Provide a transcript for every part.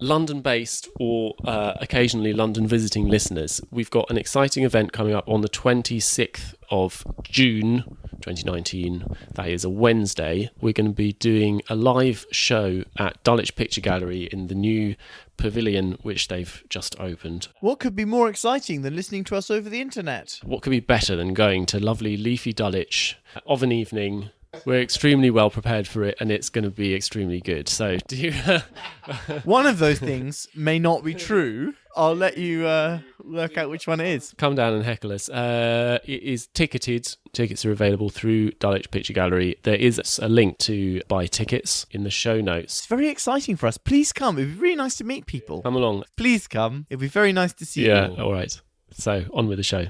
London-based or occasionally London visiting listeners, we've got an exciting event coming up on the 26th of June 2019. That is a Wednesday. We're going to be doing a live show at Dulwich Picture Gallery in the new pavilion which they've just opened. What could be more exciting than listening to us over the internet? What could be better than going to lovely leafy Dulwich of an evening? We're extremely well prepared for it, and it's going to be extremely good. So, do you? One of those things may not be true. I'll let you work out which one it is. Come down and heckle us. It is ticketed. Tickets are available through Dulwich Picture Gallery. There is a link to buy tickets in the show notes. It's very exciting for us. Please come. It'd be really nice to meet people. Come along. Please come. It'd be very nice to see you. Yeah. All right. So on with the show.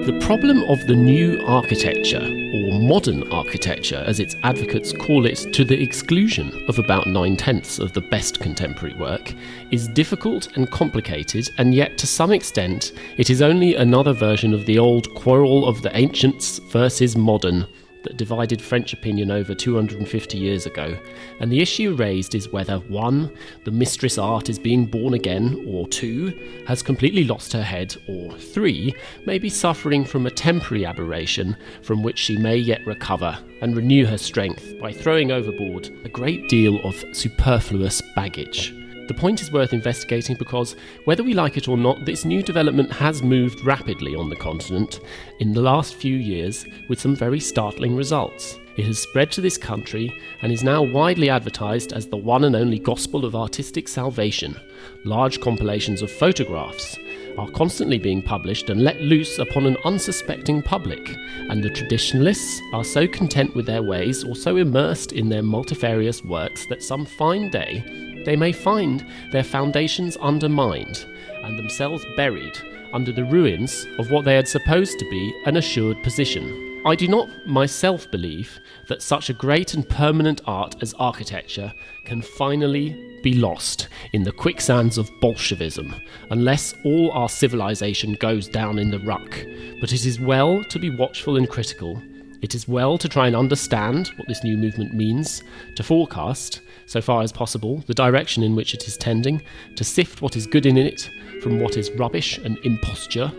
The problem of the new architecture, or modern architecture as its advocates call it, to the exclusion of about 9/10 of the best contemporary work, is difficult and complicated, and yet to some extent it is only another version of the old quarrel of the ancients versus modern that divided French opinion over 250 years ago, and the issue raised is whether 1. The mistress art is being born again, or 2. Has completely lost her head, or 3. May be suffering from a temporary aberration from which she may yet recover and renew her strength by throwing overboard a great deal of superfluous baggage. The point is worth investigating because, whether we like it or not, this new development has moved rapidly on the continent in the last few years with some very startling results. It has spread to this country and is now widely advertised as the one and only gospel of artistic salvation. Large compilations of photographs are constantly being published and let loose upon an unsuspecting public, and the traditionalists are so content with their ways or so immersed in their multifarious works that some fine day they may find their foundations undermined and themselves buried under the ruins of what they had supposed to be an assured position. I do not myself believe that such a great and permanent art as architecture can finally be lost in the quicksands of Bolshevism, unless all our civilization goes down in the ruck. But it is well to be watchful and critical. It is well to try and understand what this new movement means, to forecast, so far as possible, the direction in which it is tending, to sift what is good in it from what is rubbish and imposture,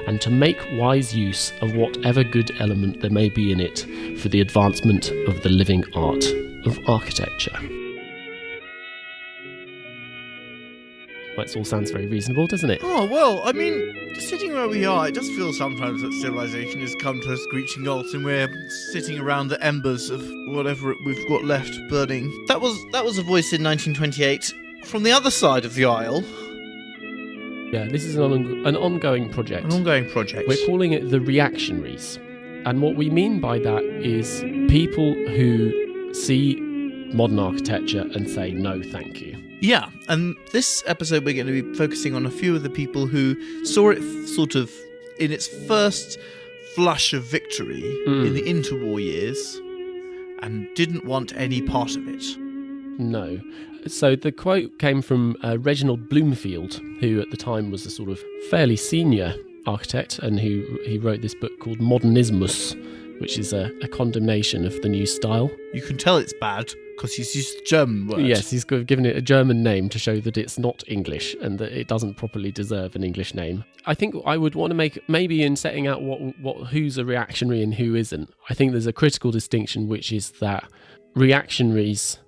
and to make wise use of whatever good element there may be in it for the advancement of the living art of architecture. Well, it all sounds very reasonable, doesn't it? Oh, well, I mean, just sitting where we are, it does feel sometimes that civilization has come to a screeching halt and we're sitting around the embers of whatever we've got left burning. That was a voice in 1928 from the other side of the aisle. Yeah, this is an ongoing project. An ongoing project. We're calling it the Reactionaries. And what we mean by that is people who see modern architecture and say, no, thank you. Yeah, and this episode we're going to be focusing on a few of the people who saw it sort of in its first flush of victory in the interwar years and didn't want any part of it. No. So the quote came from Reginald Blomfield, who at the time was a sort of fairly senior architect, and he wrote this book called Modernismus, which is a condemnation of the new style. You can tell it's bad because he's used the German word. Yes, he's given it a German name to show that it's not English and that it doesn't properly deserve an English name. I think I would want to make, maybe in setting out what who's a reactionary and who isn't, I think there's a critical distinction, which is that reactionaries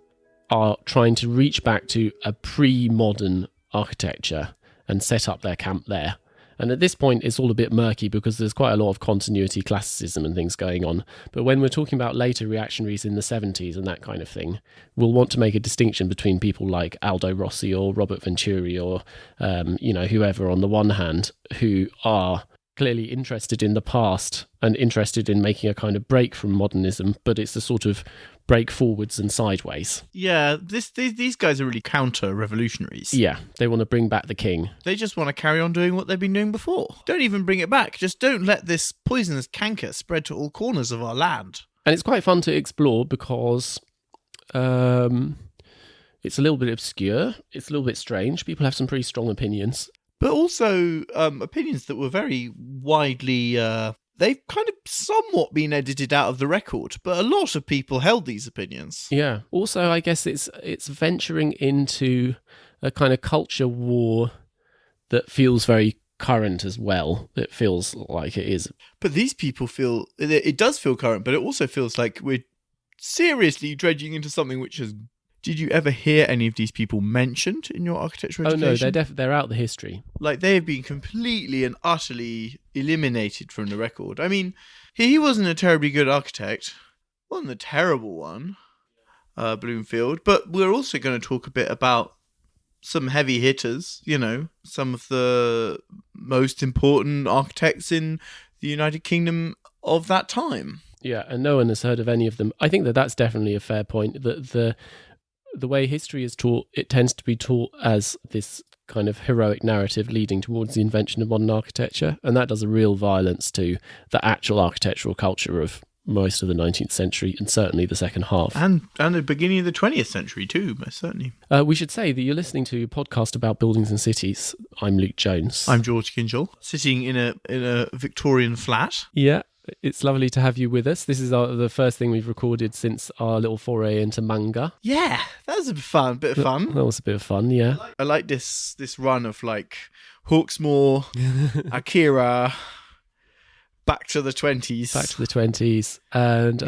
are trying to reach back to a pre-modern architecture and set up their camp there. And at this point, it's all a bit murky because there's quite a lot of continuity, classicism and things going on. But when we're talking about later reactionaries in the 70s and that kind of thing, we'll want to make a distinction between people like Aldo Rossi or Robert Venturi or, whoever on the one hand, who are clearly interested in the past and interested in making a kind of break from modernism, but it's a sort of break forwards and sideways. Yeah, these guys are really counter-revolutionaries. Yeah, they want to bring back the king. They just want to carry on doing what they've been doing before. Don't even bring it back. Just don't let this poisonous canker spread to all corners of our land. And it's quite fun to explore because it's a little bit obscure. It's a little bit strange. People have some pretty strong opinions. But also opinions that were very widely they've kind of somewhat been edited out of the record, but a lot of people held these opinions. Yeah. Also, I guess it's venturing into a kind of culture war that feels very current as well. It feels like it is. But these people feel, it does feel current, but it also feels like we're seriously dredging into something which has... Did you ever hear any of these people mentioned in your architecture education? Oh no, they're out the history. Like, they have been completely and utterly eliminated from the record. I mean, he wasn't a terribly good architect. Wasn't a terrible one, Bloomfield. But we're also going to talk a bit about some heavy hitters, some of the most important architects in the United Kingdom of that time. Yeah, and no one has heard of any of them. I think that's definitely a fair point, that the way history is taught, it tends to be taught as this kind of heroic narrative leading towards the invention of modern architecture, and that does a real violence to the actual architectural culture of most of the 19th century, and certainly the second half. And the beginning of the 20th century too, most certainly. We should say that you're listening to a podcast about buildings and cities. I'm Luke Jones. I'm George Kinchel, sitting in a Victorian flat. Yeah. It's lovely to have you with us. This is the first thing we've recorded since our little foray into manga. Yeah, that was a bit of fun. That was a bit of fun, yeah. I like this run of like Hawksmoor, Akira, back to the 20s. Back to the 20s. And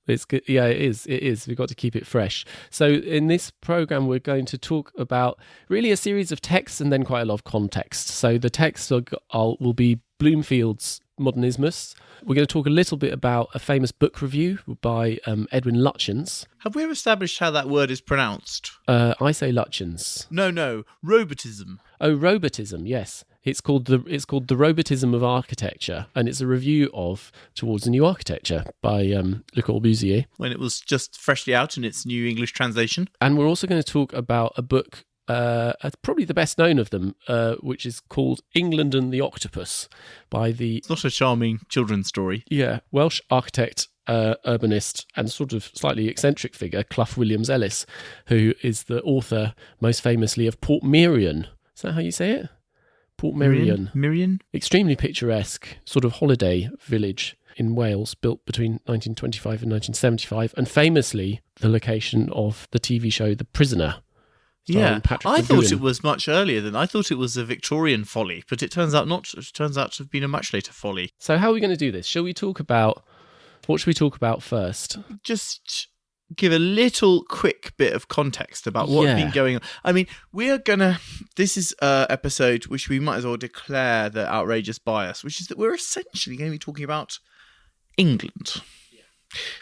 it's good. Yeah, it is. We've got to keep it fresh. So in this program, we're going to talk about really a series of texts and then quite a lot of context. So the texts will be Bloomfield's Modernismus. We're going to talk a little bit about a famous book review by Edwin Lutyens. Have we ever established how that word is pronounced? I say Lutyens. No, robotism. Oh, robotism, yes. It's called the Robotism of Architecture, and it's a review of Towards a New Architecture by Le Corbusier. When it was just freshly out in its new English translation. And we're also going to talk about a book, probably the best known of them, which is called England and the Octopus by the... It's not a charming children's story. Yeah, Welsh architect, urbanist, and sort of slightly eccentric figure, Clough William Ellis, who is the author, most famously, of Portmeirion. Is that how you say it? Portmeirion. Mirion? Extremely picturesque, sort of holiday village in Wales, built between 1925 and 1975, and famously the location of the TV show The Prisoner. Yeah, I thought it was much earlier than... I thought it was a Victorian folly, but it turns out not. It turns out to have been a much later folly. So how are we going to do this? Shall we talk about... What should we talk about first? Just give a little quick bit of context about what's been going on. I mean, we're going to... This is an episode which we might as well declare the outrageous bias, which is that we're essentially going to be talking about England. Yeah.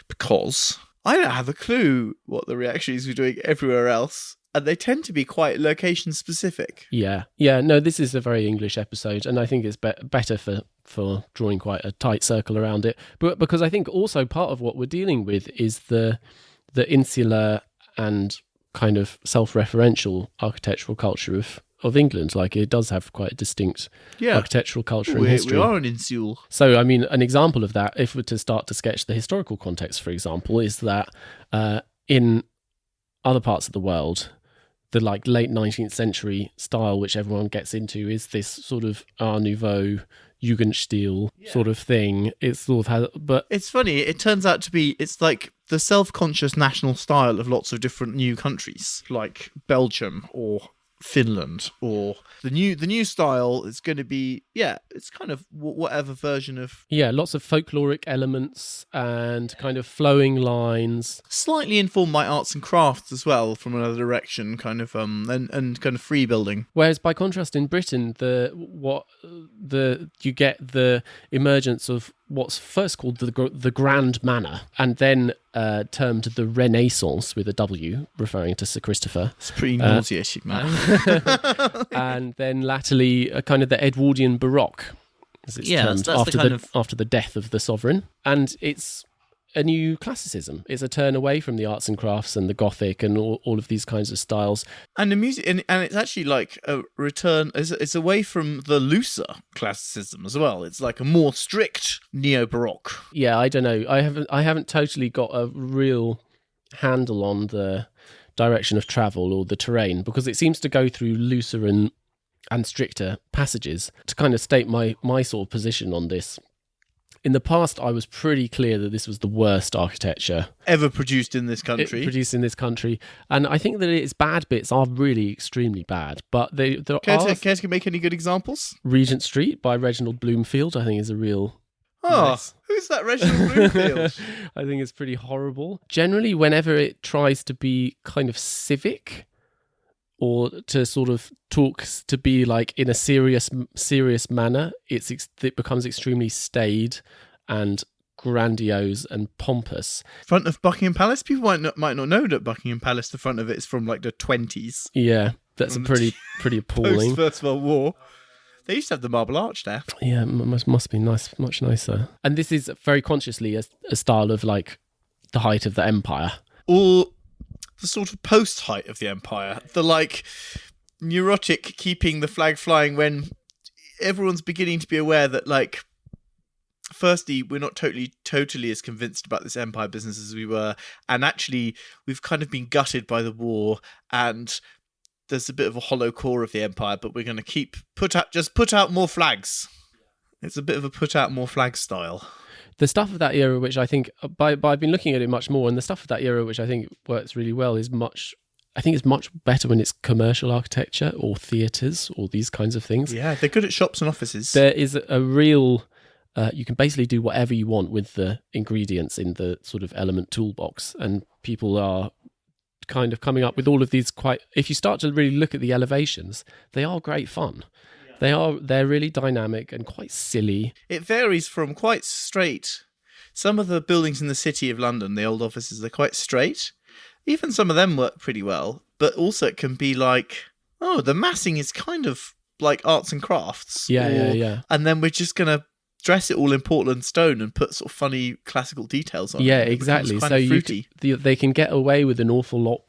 Because I don't have a clue what the Reactionaries were doing everywhere else. And they tend to be quite location specific. Yeah. No, this is a very English episode, and I think it's better for drawing quite a tight circle around it. But because I think also part of what we're dealing with is the insular and kind of self-referential architectural culture of England. Like, it does have quite a distinct architectural culture and history. We are an insul. So, I mean, an example of that, if we're to start to sketch the historical context, for example, is that in other parts of the world, the like late 19th century style which everyone gets into is this sort of Art Nouveau, Jugendstil sort of thing. It's sort of but it's funny. It turns out to be it's like the self-conscious national style of lots of different new countries, like Belgium or Finland, or the new style is going to be it's kind of whatever version of lots of folkloric elements and kind of flowing lines, slightly informed by arts and crafts as well from another direction, kind of and kind of free building. Whereas by contrast in Britain, you get the emergence of what's first called the Grand Manner, and then termed the Renaissance with a W, referring to Sir Christopher. It's pretty nauseating, man. And then latterly, kind of the Edwardian Baroque, as it's termed, after the death of the sovereign. And it's a new classicism. It's a turn away from the arts and crafts and the Gothic and all of these kinds of styles. And the music, and it's actually like a return. It's away from the looser classicism as well. It's like a more strict neo-Baroque. Yeah, I don't know. I haven't totally got a real handle on the direction of travel or the terrain, because it seems to go through looser and stricter passages. To kind of state my sort of position on this, in the past, I was pretty clear that this was the worst architecture ever produced in this country. And I think that its bad bits are really extremely bad. But there Care are... to make any good examples? Regent Street by Reginald Blomfield, I think, is a real... Oh, nice. Who's that Reginald Blomfield? I think it's pretty horrible. Generally, whenever it tries to be kind of civic or to sort of talks to be like in a serious manner, it becomes extremely staid and grandiose and pompous. Front of Buckingham Palace? People might not know that Buckingham Palace, the front of it is from like the 20s. Yeah, that's a pretty appalling. Post-First World War. They used to have the Marble Arch there. Yeah, must be nice, much nicer. And this is very consciously a style of like the height of the empire. Or the sort of post-height of the empire. The like neurotic keeping the flag flying when everyone's beginning to be aware that like, firstly, we're not totally as convinced about this empire business as we were. And actually, we've kind of been gutted by the war and there's a bit of a hollow core of the empire, but we're going to put out more flags. It's a bit of a put out more flag style. The stuff of that era, which I think, I've been looking at it much more, and the stuff of that era, which I think works really well, is much better when it's commercial architecture or theatres or these kinds of things. Yeah, they're good at shops and offices. There is a real, you can basically do whatever you want with the ingredients in the sort of element toolbox, and people are kind of coming up with all of these if you start to really look at the elevations, they are great fun. They're really dynamic and quite silly. It varies from quite straight. Some of the buildings in the City of London, the old offices, they're quite straight. Even some of them work pretty well. But also it can be like, oh, the massing is kind of like arts and crafts. Yeah. And then we're just going to dress it all in Portland stone and put sort of funny classical details on it. Yeah, exactly. So they can get away with an awful lot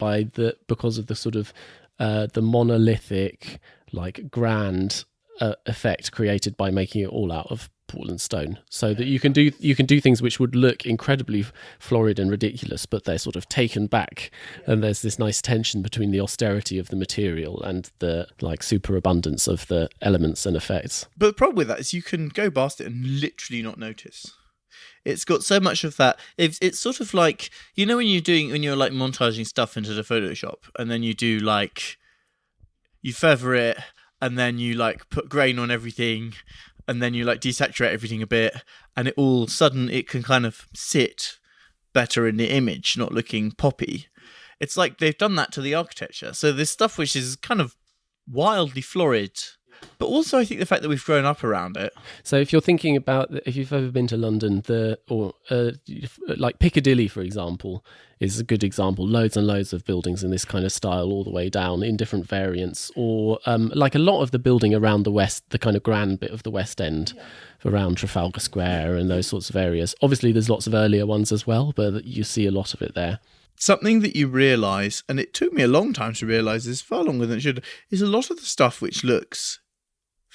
because of the sort of the monolithic, like grand effect created by making it all out of Portland stone, so that you can do things which would look incredibly florid and ridiculous, but they're sort of taken back, and there's this nice tension between the austerity of the material and the like superabundance of the elements and effects. But the problem with that is you can go past it and literally not notice. It's got so much of that. It's sort of like, you know, when you're like montaging stuff into the Photoshop, and then you do like, you feather it, and then you like put grain on everything, and then you like desaturate everything a bit, and it can kind of sit better in the image, not looking poppy. It's like they've done that to the architecture. So there's stuff which is kind of wildly florid, but also I think the fact that we've grown up around it. So if you're thinking about, if you've ever been to London, like Piccadilly, for example, is a good example. Loads and loads of buildings in this kind of style all the way down in different variants. Or like a lot of the building around the West, the kind of grand bit of the West End, around Trafalgar Square and those sorts of areas. Obviously, there's lots of earlier ones as well, but you see a lot of it there. Something that you realise, and it took me a long time to realise this, far longer than it should, is a lot of the stuff which looks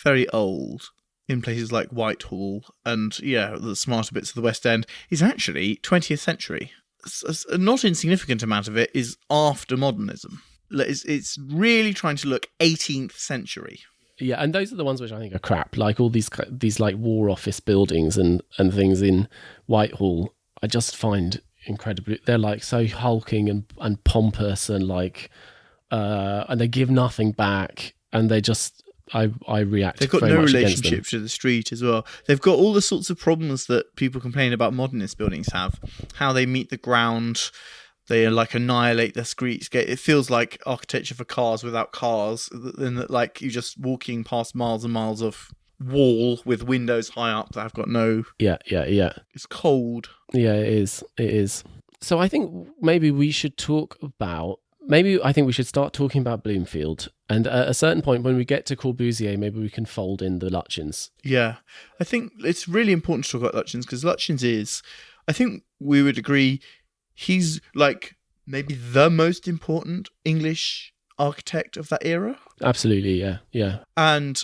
very old in places like Whitehall and, the smarter bits of the West End is actually 20th century. A not insignificant amount of it is after modernism. It's really trying to look 18th century. Yeah, and those are the ones which I think are crap. Like all these like War Office buildings and things in Whitehall, I just find incredibly, they're like so hulking and pompous and like and they give nothing back, and they just I react. They've got very no much relationship to the street as well. They've got all the sorts of problems that people complain about modernist buildings have. How they meet the ground, they like annihilate their streets. It feels like architecture for cars without cars, and that like you're just walking past miles and miles of wall with windows high up that have got no. Yeah. It's cold. Yeah, it is. So I think maybe we should talk about. I think we should start talking about Blomfield. And at a certain point, when we get to Corbusier, maybe we can fold in the Lutyens. Yeah, I think it's really important to talk about Lutyens, because Lutyens is, I think we would agree, he's like maybe the most important English architect of that era. Absolutely, yeah. And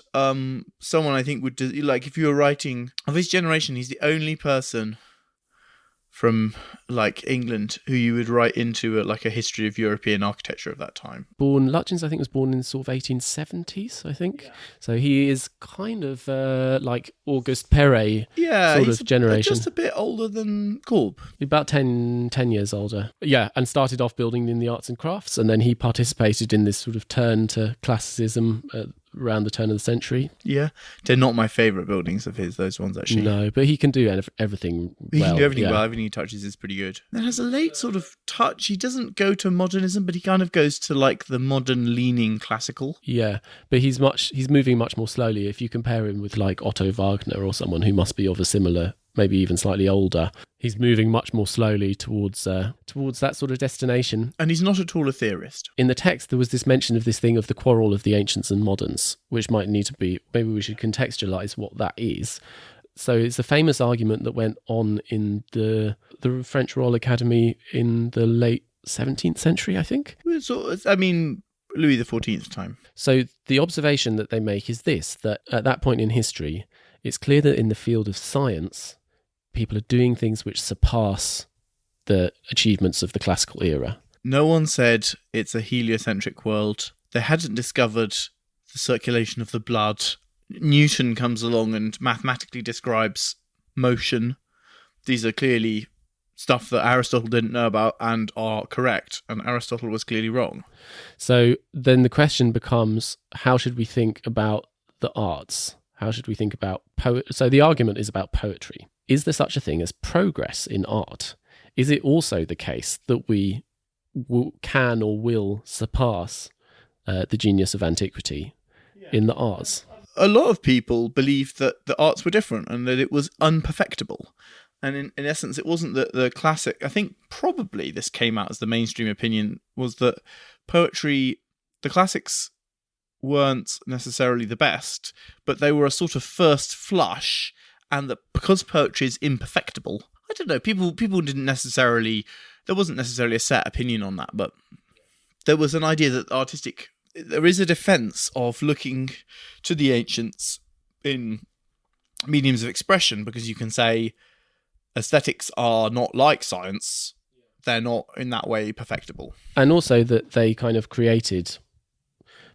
someone I think would, like if you were writing, of his generation, he's the only person from like England who you would write into like a history of European architecture of that time. Lutyens, I think, was born in sort of 1870s, I think. Yeah. So he is kind of like Auguste Perret sort of generation. Just a bit older than Corb. About 10 years older. Yeah, and started off building in the arts and crafts, and then he participated in this sort of turn to classicism around the turn of the century. Yeah, they're not my favourite buildings of his, those ones actually. No, but he can do everything well. He can do everything well, everything he touches is pretty good. Then has a late sort of touch, he doesn't go to modernism, but he kind of goes to like the modern leaning classical. Yeah, but he's moving much more slowly. If you compare him with like Otto Wagner or someone who must be of a similar, maybe even slightly older, he's moving much more slowly towards that sort of destination. And he's not at all a theorist. In the text, there was this mention of this thing of the quarrel of the ancients and moderns, which might need to be, maybe we should contextualise what that is. So it's a famous argument that went on in the French Royal Academy in the late 17th century, I think. So, I mean, Louis XIV's time. So the observation that they make is this, that at that point in history, it's clear that in the field of science, people are doing things which surpass the achievements of the classical era. No one said it's a heliocentric world. They hadn't discovered the circulation of the blood. Newton comes along and mathematically describes motion. These are clearly stuff that Aristotle didn't know about and are correct, and Aristotle was clearly wrong. So then the question becomes, how should we think about the arts? How should we think about So the argument is about poetry. Is there such a thing as progress in art? Is it also the case that we can or will surpass the genius of antiquity in the arts? A lot of people believed that the arts were different and that it was unperfectible. And in essence, it wasn't that the classic... I think probably this came out as the mainstream opinion, was that poetry, the classics weren't necessarily the best, but they were a sort of first flush, and that because poetry is imperfectible, I don't know, people didn't necessarily... There wasn't necessarily a set opinion on that, but there was an idea that there is a defence of looking to the ancients in mediums of expression, because you can say aesthetics are not like science. They're not in that way perfectible. And also that they kind of created,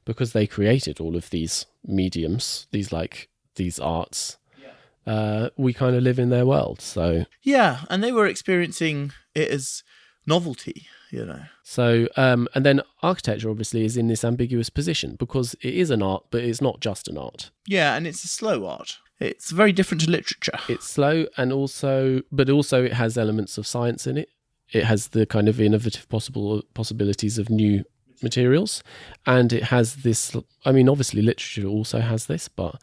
because they created all of these mediums, these arts, we kind of live in their world. So yeah, and they were experiencing it as novelty, you know. So and then architecture obviously is in this ambiguous position because it is an art, but it's not just an art. Yeah, and it's a slow art. It's very different to literature. It's slow, and also it has elements of science in it. It has the kind of innovative possibilities of new materials, and it has this. I mean, obviously, literature also has this, but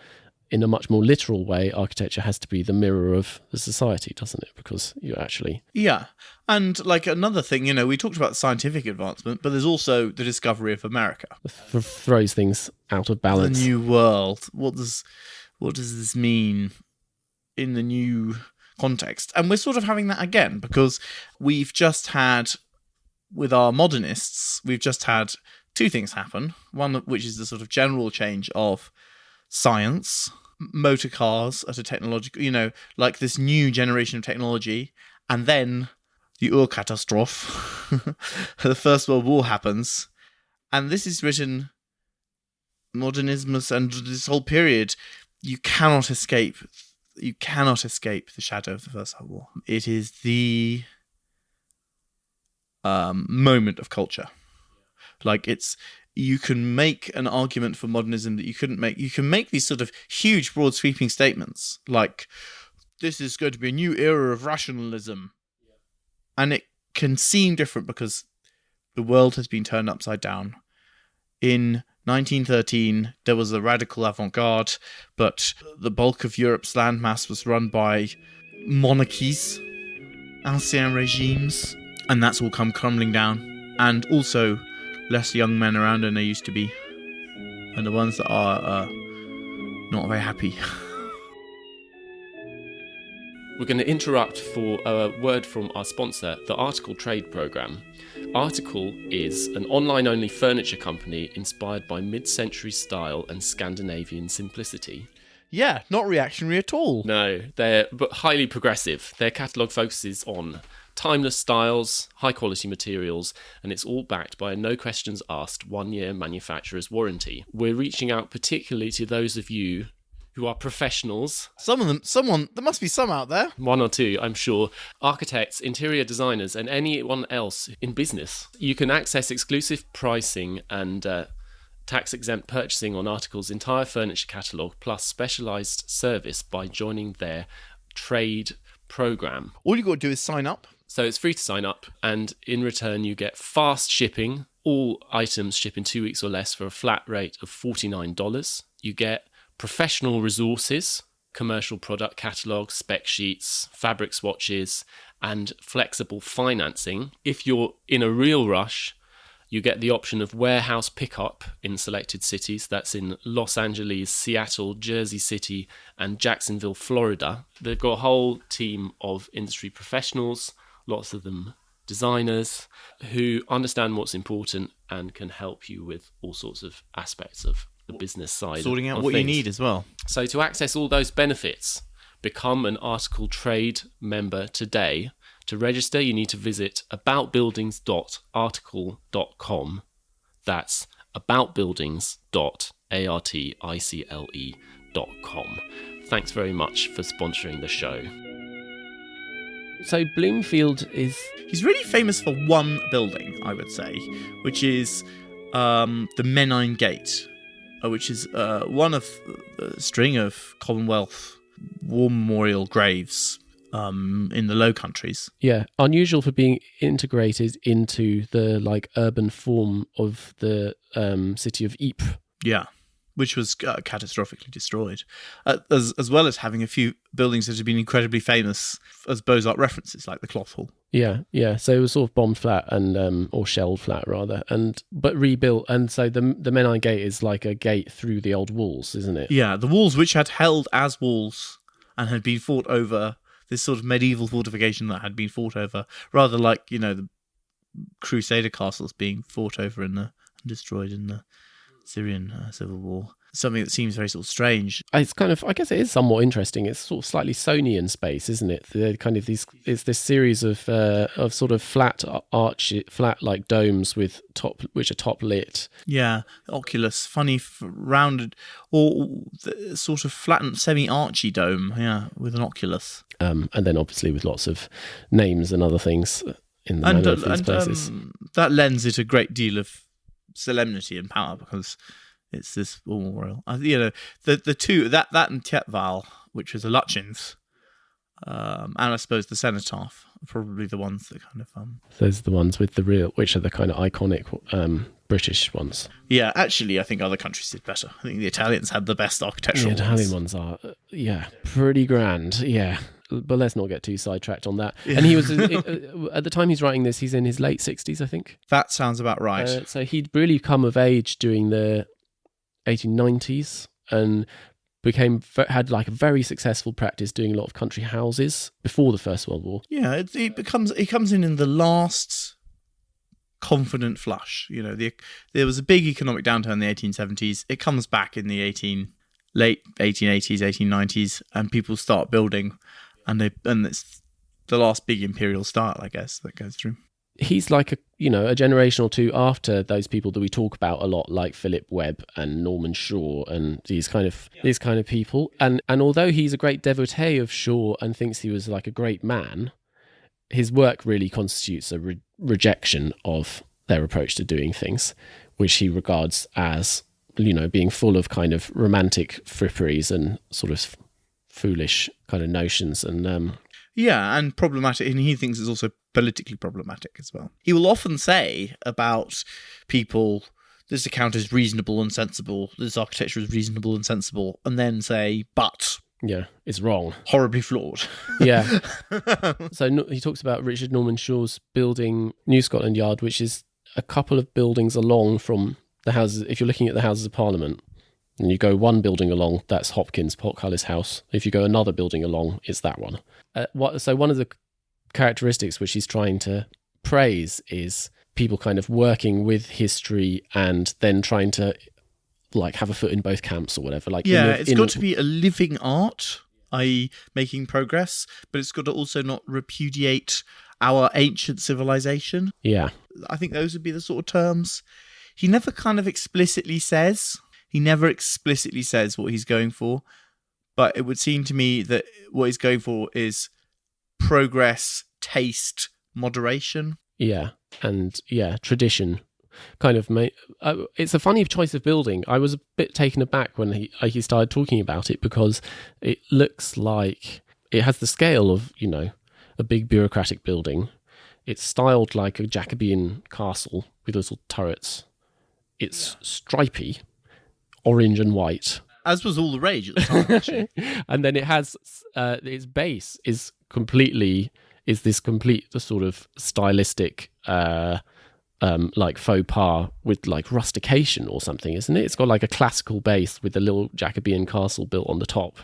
in a much more literal way, architecture has to be the mirror of the society, doesn't it? Because you actually... Yeah. And like another thing, you know, we talked about scientific advancement, but there's also the discovery of America. Throws things out of balance. The new world. What does this mean in the new context? And we're sort of having that again, because we've just had, with our modernists, we've just had two things happen. One, which is the sort of general change of science, motor cars at a technological, you know, like this new generation of technology, and then the Urkatastrophe, the First World War happens, and this is written, modernismus and this whole period, you cannot escape the shadow of the First World War. It is the moment of culture. Like you can make an argument for modernism that you couldn't make. You can make these sort of huge, broad, sweeping statements like, this is going to be a new era of rationalism. And it can seem different because the world has been turned upside down. In 1913, there was a radical avant-garde, but the bulk of Europe's landmass was run by monarchies, ancien regimes, and that's all come crumbling down. And also less young men around than there used to be, and the ones that are not very happy. We're going to interrupt for a word from our sponsor, the Article Trade Programme. Article is an online-only furniture company inspired by mid-century style and Scandinavian simplicity. Yeah, not reactionary at all. No, but highly progressive. Their catalogue focuses on timeless styles, high quality materials, and it's all backed by a no questions asked 1-year manufacturer's warranty. We're reaching out particularly to those of you who are professionals. There must be some out there. One or two, I'm sure. Architects, interior designers, and anyone else in business. You can access exclusive pricing and tax-exempt purchasing on articles' entire furniture catalogue, plus specialised service by joining their trade programme. All you got to do is sign up. So it's free to sign up, and in return you get fast shipping. All items ship in 2 weeks or less for a flat rate of $49. You get professional resources, commercial product catalogues, spec sheets, fabric swatches, and flexible financing. If you're in a real rush, you get the option of warehouse pickup in selected cities. That's in Los Angeles, Seattle, Jersey City, and Jacksonville, Florida. They've got a whole team of industry professionals, lots of them designers, who understand what's important and can help you with all sorts of aspects of the business side. Sorting out of what things. you need as well. So to access all those benefits, become an Article Trade member today. To register, you need to visit aboutbuildings.article.com. That's aboutbuildings.article.com. Thanks very much for sponsoring the show. So Bloomfield is... He's really famous for one building, I would say, which is the Menine Gate, which is one of a string of Commonwealth War Memorial graves in the Low Countries. Yeah, unusual for being integrated into the urban form of the city of Ypres. Yeah, which was catastrophically destroyed, as well as having a few buildings that have been incredibly famous as Beaux-Arts references, like the Cloth Hall. Yeah. So it was sort of bombed flat and or shelled flat rather, but rebuilt. And so the Menine Gate is like a gate through the old walls, isn't it? Yeah, the walls which had held as walls and had been fought over. This sort of medieval fortification that had been fought over, rather like the Crusader castles being fought over and destroyed in the Syrian civil war. Something that seems very sort of strange. It's kind of, I guess it is somewhat interesting. It's sort of slightly Sonian space, isn't it? The kind of it's this series of sort of flat like domes with which are top lit. Yeah, oculus, funny rounded or sort of flattened semi-archy dome. Yeah, with an oculus. And then obviously with lots of names and other things in the middle of these places. That lends it a great deal of solemnity and power because it's this war memorial. The two that and Tietval, which was a Lutyens, and I suppose the cenotaph are probably the ones that kind of those are the ones with the real, which are the kind of iconic British ones. Yeah, actually, I think other countries did better. I think the Italians had the best architectural. The Italian ones are pretty grand. Yeah. But let's not get too sidetracked on that. Yeah. And he was, at the time he's writing this, he's in his late 60s, I think. That sounds about right. So he'd really come of age during the 1890s and had a very successful practice doing a lot of country houses before the First World War. Yeah, he comes in the last confident flush. There was a big economic downturn in the 1870s. It comes back in the late 1880s, 1890s, and people start building. And it's the last big imperial style, I guess, that goes through. He's like a generation or two after those people that we talk about a lot, like Philip Webb and Norman Shaw and these kind of people. And although he's a great devotee of Shaw and thinks he was like a great man, his work really constitutes a rejection of their approach to doing things, which he regards as being full of kind of romantic fripperies and sort of foolish kind of notions and and problematic, and he thinks it's also politically problematic as well. He will often say about people, this account is reasonable and sensible, this architecture is reasonable and sensible, and then say, but it's wrong, horribly flawed. So he talks about Richard Norman Shaw's building New Scotland Yard, which is a couple of buildings along from the houses. If you're looking at the Houses of Parliament and you go one building along, that's Hopkins, Portcullis House. If you go another building along, it's that one. So one of the characteristics which he's trying to praise is people kind of working with history and then trying to like have a foot in both camps or whatever. Like it's got to be a living art, i.e. making progress, but it's got to also not repudiate our ancient civilization. Yeah. I think those would be the sort of terms. He never kind of explicitly says. He never explicitly says what he's going for, but it would seem to me that what he's going for is progress, taste, moderation. Yeah, and tradition. Kind of, it's a funny choice of building. I was a bit taken aback when he started talking about it, because it looks like it has the scale of, a big bureaucratic building. It's styled like a Jacobean castle with little turrets. It's stripy, orange and white. As was all the rage at the time, actually. And then it has, its base is this complete sort of stylistic, like faux pas with like rustication or something, isn't it? It's got like a classical base with a little Jacobean castle built on the top,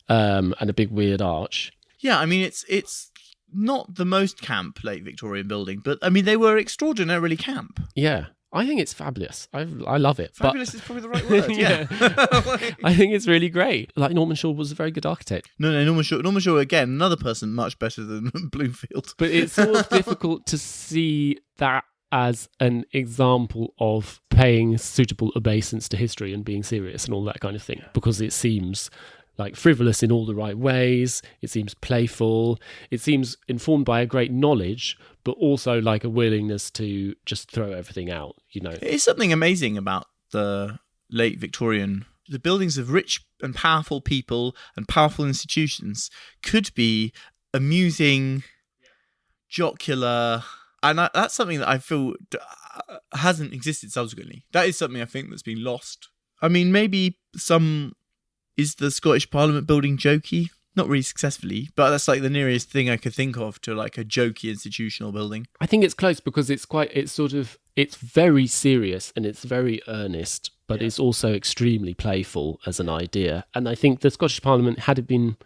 and a big weird arch. Yeah, I mean, it's not the most camp late Victorian building, but I mean, they were extraordinarily camp. Yeah. I think it's fabulous. I love it. Fabulous is probably the right word, yeah. I think it's really great. Like, Norman Shaw was a very good architect. No, Norman Shaw, again, another person much better than Bloomfield. But it's sort of difficult to see that as an example of paying suitable obeisance to history and being serious and all that kind of thing, because it seems like frivolous in all the right ways. It seems playful. It seems informed by a great knowledge, but also like a willingness to just throw everything out, It is something amazing about the late Victorian. The buildings of rich and powerful people and powerful institutions could be amusing, jocular, and that's something that I feel hasn't existed subsequently. That is something I think that's been lost. I mean, maybe is the Scottish Parliament building jokey? Not really successfully, but that's like the nearest thing I could think of to like a jokey institutional building. I think it's close, because it's very serious and it's very earnest, but it's also extremely playful as an idea. And I think the Scottish Parliament, had it been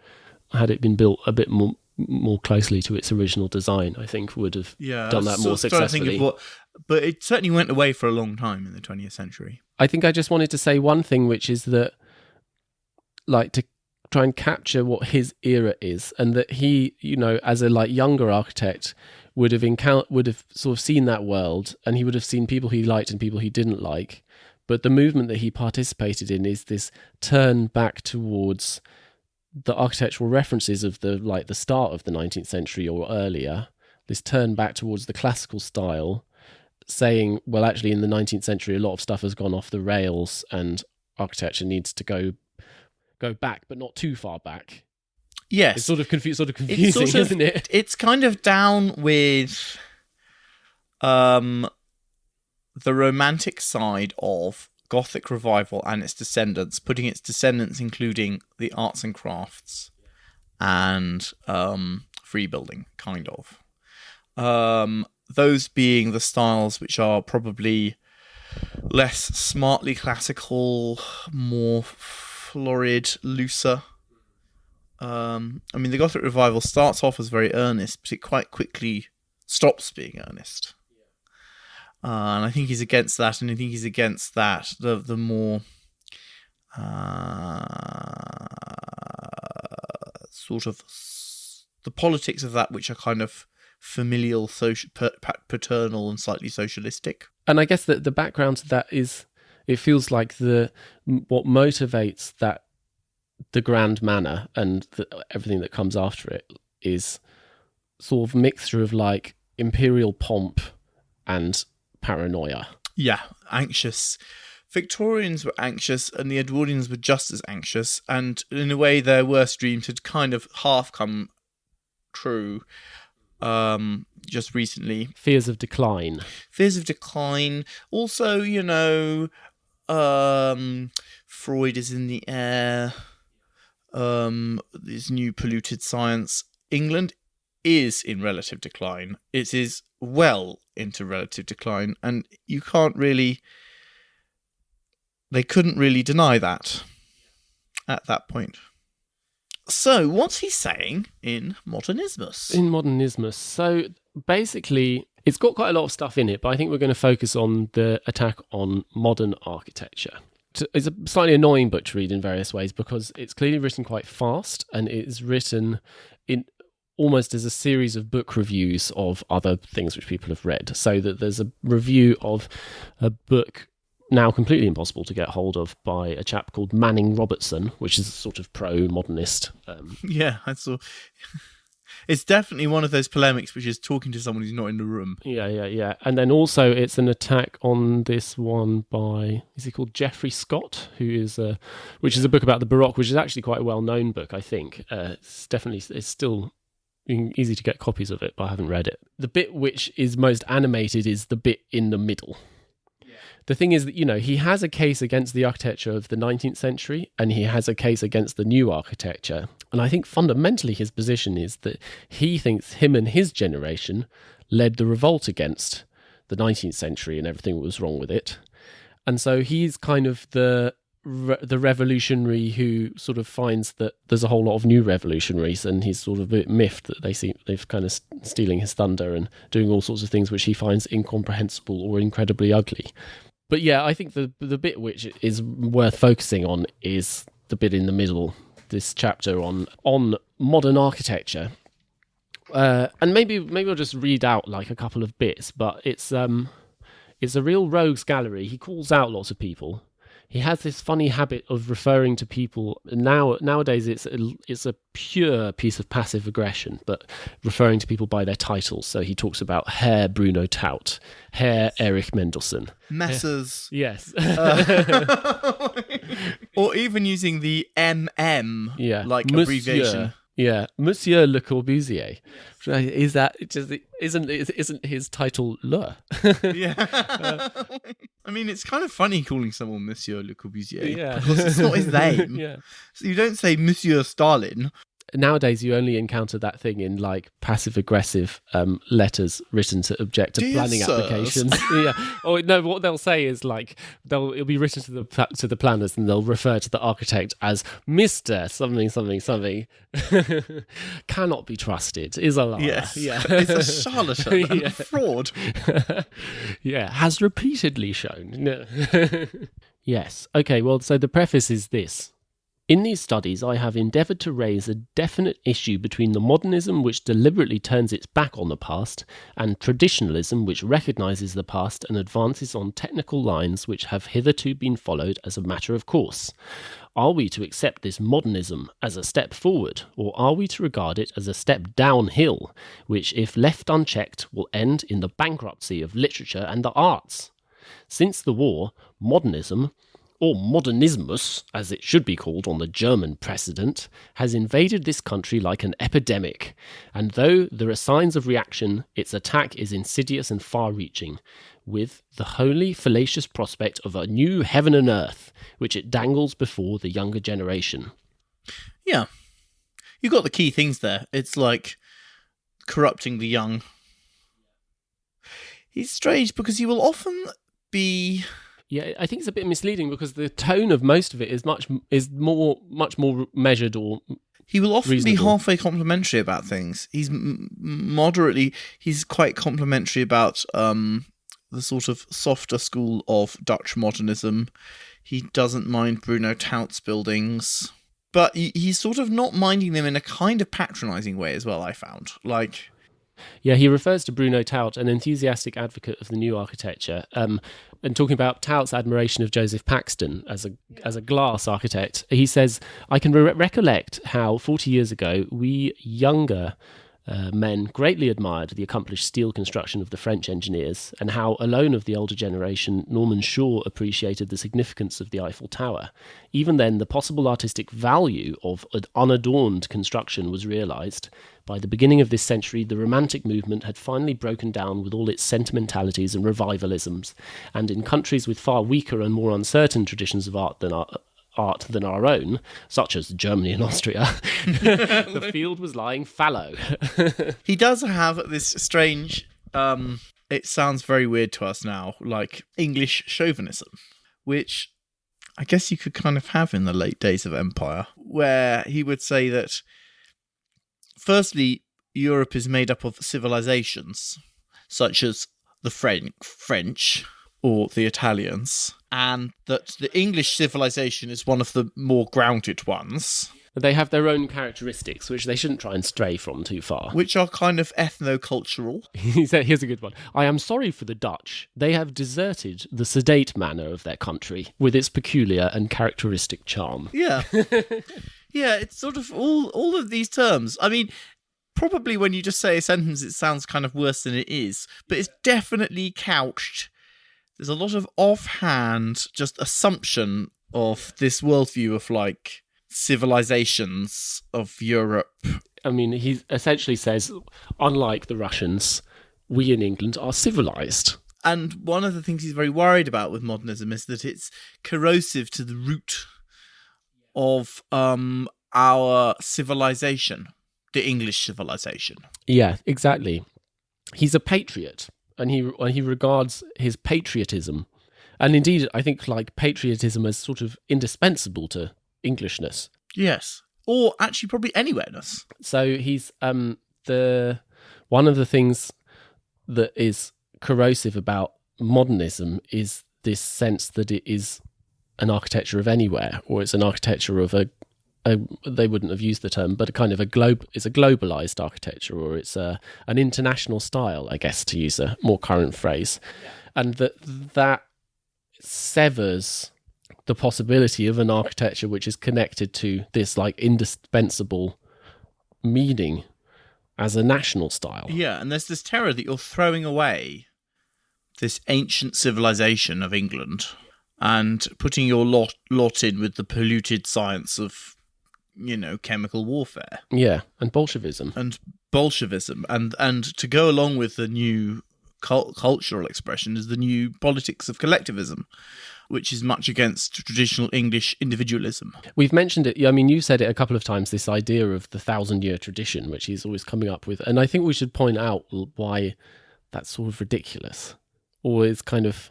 built a bit more closely to its original design, I think would have done that more successfully. But it certainly went away for a long time in the 20th century. I think I just wanted to say one thing, which is that, like, to try and capture what his era is, and that he, as a like younger architect, would have sort of seen that world, and he would have seen people he liked and people he didn't like. But the movement that he participated in is this turn back towards the architectural references of the start of the 19th century or earlier. This turn back towards the classical style, saying, well, actually, in the 19th century, a lot of stuff has gone off the rails, and architecture needs to go back, but not too far back. Yes. It's sort of confusing, isn't it? It's kind of down with the romantic side of Gothic revival and its descendants, putting its descendants including the arts and crafts and free building, kind of. Those being the styles which are probably less smartly classical, more florid, looser. I mean, the Gothic revival starts off as very earnest, but it quite quickly stops being earnest. And I think he's against that, and I think he's against that the more sort of the politics of that, which are kind of familial, paternal, and slightly socialistic. And I guess that the background to that is, it feels like what motivates the grand manner and everything that comes after it is sort of mixture of like imperial pomp and paranoia. Yeah, anxious. Victorians were anxious, and the Edwardians were just as anxious, and in a way their worst dreams had kind of half come true just recently. Fears of decline. Also, Freud is in the air. This new polluted science. England is in relative decline. It is well into relative decline, and they couldn't really deny that at that point. So, what's he saying in Modernismus? So, basically, it's got quite a lot of stuff in it, but I think we're going to focus on the attack on modern architecture it's a slightly annoying book to read in various ways because it's clearly written quite fast, and it is written in almost as a series of book reviews of other things which people have read. So that there's a review of a book now completely impossible to get hold of by a chap called Manning Robertson, which is a sort of pro-modernist. Yeah, I saw. It's definitely one of those polemics which is talking to someone who's not in the room. Yeah. And then also it's an attack on this one by, is he called Geoffrey Scott, which is a book about the Baroque, which is actually quite a well-known book, I think. It's still easy to get copies of it, but I haven't read it. The bit which is most animated is the bit in the middle. The thing is that, he has a case against the architecture of the 19th century and he has a case against the new architecture. And I think fundamentally his position is that he thinks him and his generation led the revolt against the 19th century and everything that was wrong with it. And so he's kind of the revolutionary who sort of finds that there's a whole lot of new revolutionaries, and he's sort of a bit miffed that they've kind of stealing his thunder and doing all sorts of things which he finds incomprehensible or incredibly ugly. But yeah, I think the bit which is worth focusing on is the bit in the middle, this chapter on modern architecture. And maybe I'll just read out like a couple of bits, but it's a real rogues gallery. He calls out lots of people. He has this funny habit of referring to people. Nowadays, it's a pure piece of passive aggression, but referring to people by their titles. So he talks about Herr Bruno Taut, Herr Erich Mendelssohn. Messrs. Yes. Or even using the MM, like Monsieur, abbreviation. Yeah, Monsieur Le Corbusier. Is that just isn't his title Le? Yeah. I mean, it's kind of funny calling someone Monsieur Le Corbusier. Yeah. Because it's not his name. Yeah. So you don't say Monsieur Stalin. Nowadays, you only encounter that thing in like passive-aggressive letters written to object to planning applications. Yeah. Or no, what they'll say is like it'll be written to the planners, and they'll refer to the architect as Mister something something something. Cannot be trusted. Is a liar. Yes. Yeah. It's a charlatan and a fraud. Yeah. Has repeatedly shown. No. Yes. Okay. Well, so the preface is this. In these studies, I have endeavoured to raise a definite issue between the modernism which deliberately turns its back on the past and traditionalism which recognises the past and advances on technical lines which have hitherto been followed as a matter of course. Are we to accept this modernism as a step forward, or are we to regard it as a step downhill, which, if left unchecked, will end in the bankruptcy of literature and the arts? Since the war, modernism, or Modernismus, as it should be called on the German precedent, has invaded this country like an epidemic, and though there are signs of reaction, its attack is insidious and far-reaching, with the wholly fallacious prospect of a new heaven and earth, which it dangles before the younger generation. Yeah. You got the key things there. It's like corrupting the young. It's strange because you will often be... Yeah, I think it's a bit misleading because the tone of most of it is much more measured or he will often reasonable. Be halfway complimentary about things. He's he's quite complimentary about the sort of softer school of Dutch modernism. He doesn't mind Bruno Taut's buildings, but he's sort of not minding them in a kind of patronising way as well, I found. Like... Yeah, he refers to Bruno Taut, an enthusiastic advocate of the new architecture, and talking about Taut's admiration of Joseph Paxton as a glass architect. He says, I can recollect how 40 years ago we younger men greatly admired the accomplished steel construction of the French engineers, and how, alone of the older generation, Norman Shaw appreciated the significance of the Eiffel Tower. Even then, the possible artistic value of an unadorned construction was realised. By the beginning of this century, the Romantic movement had finally broken down with all its sentimentalities and revivalisms, and in countries with far weaker and more uncertain traditions of art than our own, such as Germany and Austria, the field was lying fallow. He does have this strange, it sounds very weird to us now, like English chauvinism, which I guess you could kind of have in the late days of empire, where he would say that, firstly, Europe is made up of civilizations, such as the French, or the Italians, and that the English civilization is one of the more grounded ones. They have their own characteristics, which they shouldn't try and stray from too far. Which are kind of ethno-cultural. Here's a good one. I am sorry for the Dutch. They have deserted the sedate manner of their country with its peculiar and characteristic charm. Yeah. Yeah, it's sort of all of these terms. I mean, probably when you just say a sentence, it sounds kind of worse than it is, but it's definitely couched. There's a lot of offhand just assumption of this worldview of, like, civilizations of Europe. I mean, he essentially says, unlike the Russians, we in England are civilized. And one of the things he's very worried about with modernism is that it's corrosive to the root of our civilization, the English civilization. Yeah, exactly. He's a patriot, and he regards his patriotism, and indeed, I think, like, patriotism as sort of indispensable to Englishness. Yes. Or actually probably anywhereness. So he's the one of the things that is corrosive about modernism is this sense that it is an architecture of anywhere, or it's an architecture of a they wouldn't have used the term, but it's a globalized architecture, or it's an international style, I guess, to use a more current phrase. Yeah. And that severs the possibility of an architecture which is connected to this, like, indispensable meaning as a national style. Yeah, and there's this terror that you're throwing away this ancient civilization of England and putting your lot in with the polluted science of, you know, chemical warfare. Yeah, and Bolshevism. And to go along with the new cultural expression is the new politics of collectivism, which is much against traditional English individualism. We've mentioned it, I mean, you said it a couple of times, this idea of the 1,000-year tradition, which he's always coming up with. And I think we should point out why that's sort of ridiculous, or it's kind of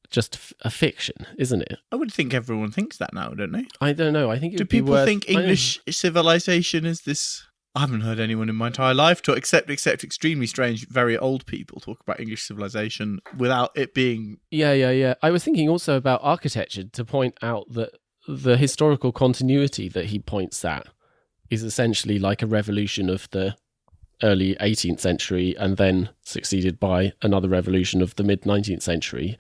just a fiction, isn't it? I would think everyone thinks that now, don't they? I don't know. I think it Do would be people worth... think English civilization is this... I haven't heard anyone in my entire life talk, except extremely strange, very old people talk about English civilization without it being... Yeah. I was thinking also about architecture, to point out that the historical continuity that he points at is essentially like a revolution of the early 18th century and then succeeded by another revolution of the mid-19th century.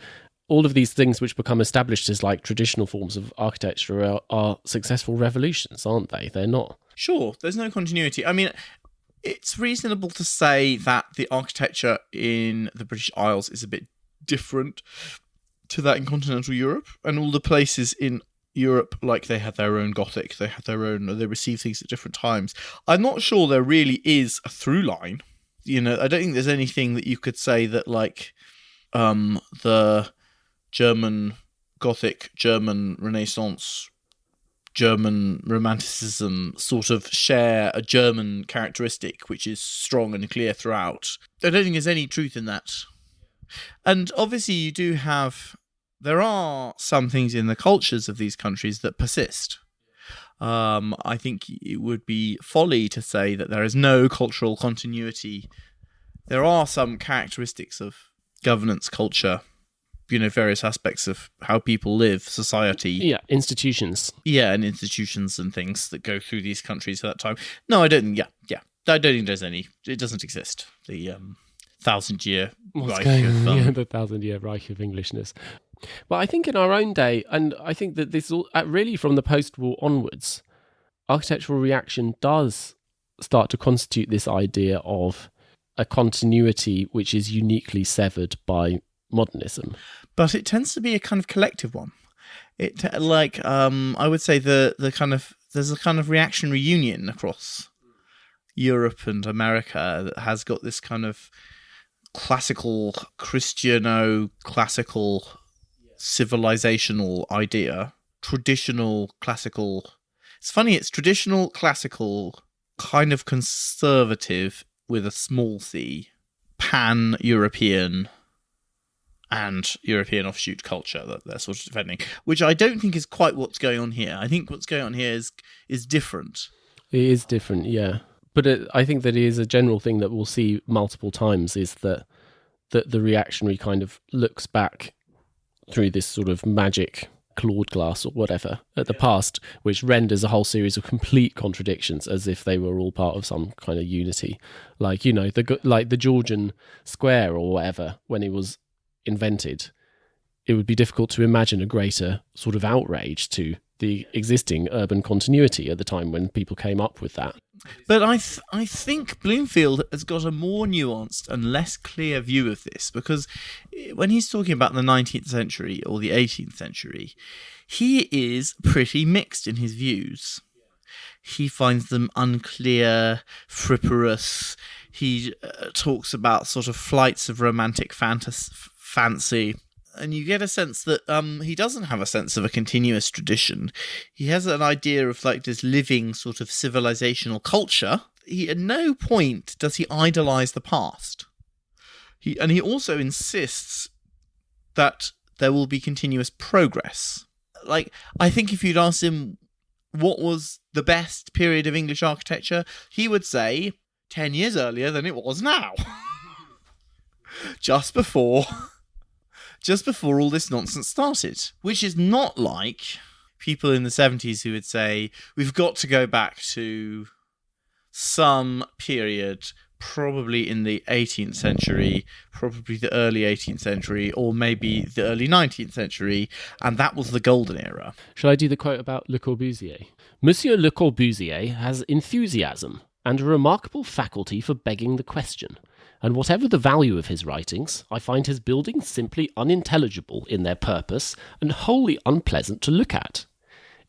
All of these things which become established as, like, traditional forms of architecture are successful revolutions, aren't they? They're not. Sure, there's no continuity. I mean, it's reasonable to say that the architecture in the British Isles is a bit different to that in continental Europe, and all the places in Europe, like, they had their own Gothic, they received things at different times. I'm not sure there really is a through line. You know, I don't think there's anything that you could say that, like, the German Gothic, German Renaissance, German Romanticism sort of share a German characteristic which is strong and clear throughout. I don't think there's any truth in that. And obviously there are some things in the cultures of these countries that persist. I think it would be folly to say that there is no cultural continuity. There are some characteristics of governance, culture, you know, various aspects of how people live, society. Yeah, institutions. Yeah, and institutions and things that go through these countries at that time. No, I don't think, I don't think there's any. It doesn't exist. The 1,000-year Reich of... the 1,000-year Reich of Englishness. But I think in our own day, and I think that this all, really from the post-war onwards, architectural reaction does start to constitute this idea of a continuity which is uniquely severed by modernism. But it tends to be a kind of collective one. I would say there's a kind of reactionary union across Europe and America that has got this kind of classical, Christiano-classical, civilizational idea. Traditional, classical... It's funny, it's traditional, classical, kind of conservative with a small c, pan-European and European offshoot culture that they're sort of defending, which I don't think is quite what's going on here. I think what's going on here is different. It is different, yeah. But I think that it is a general thing that we'll see multiple times, is that that the reactionary kind of looks back through this sort of magic clawed glass or whatever at the past, which renders a whole series of complete contradictions as if they were all part of some kind of unity. Like, you know, the Georgian square or whatever, when it was invented, it would be difficult to imagine a greater sort of outrage to the existing urban continuity at the time when people came up with that. But I think Bloomfield has got a more nuanced and less clear view of this, because when he's talking about the 19th century or the 18th century, he is pretty mixed in his views. He finds them unclear, fripperous. He talks about sort of flights of romantic fancy. And you get a sense that he doesn't have a sense of a continuous tradition. He has an idea of like this living sort of civilizational culture. At no point does he idolize the past. He also insists that there will be continuous progress. Like, I think if you'd asked him what was the best period of English architecture, he would say 10 years earlier than it was now. Just before all this nonsense started, which is not like people in the 70s who would say, we've got to go back to some period, probably in the 18th century, probably the early 18th century, or maybe the early 19th century, and that was the golden era. Shall I do the quote about Le Corbusier? Monsieur Le Corbusier has enthusiasm and a remarkable faculty for begging the question. And whatever the value of his writings, I find his buildings simply unintelligible in their purpose and wholly unpleasant to look at.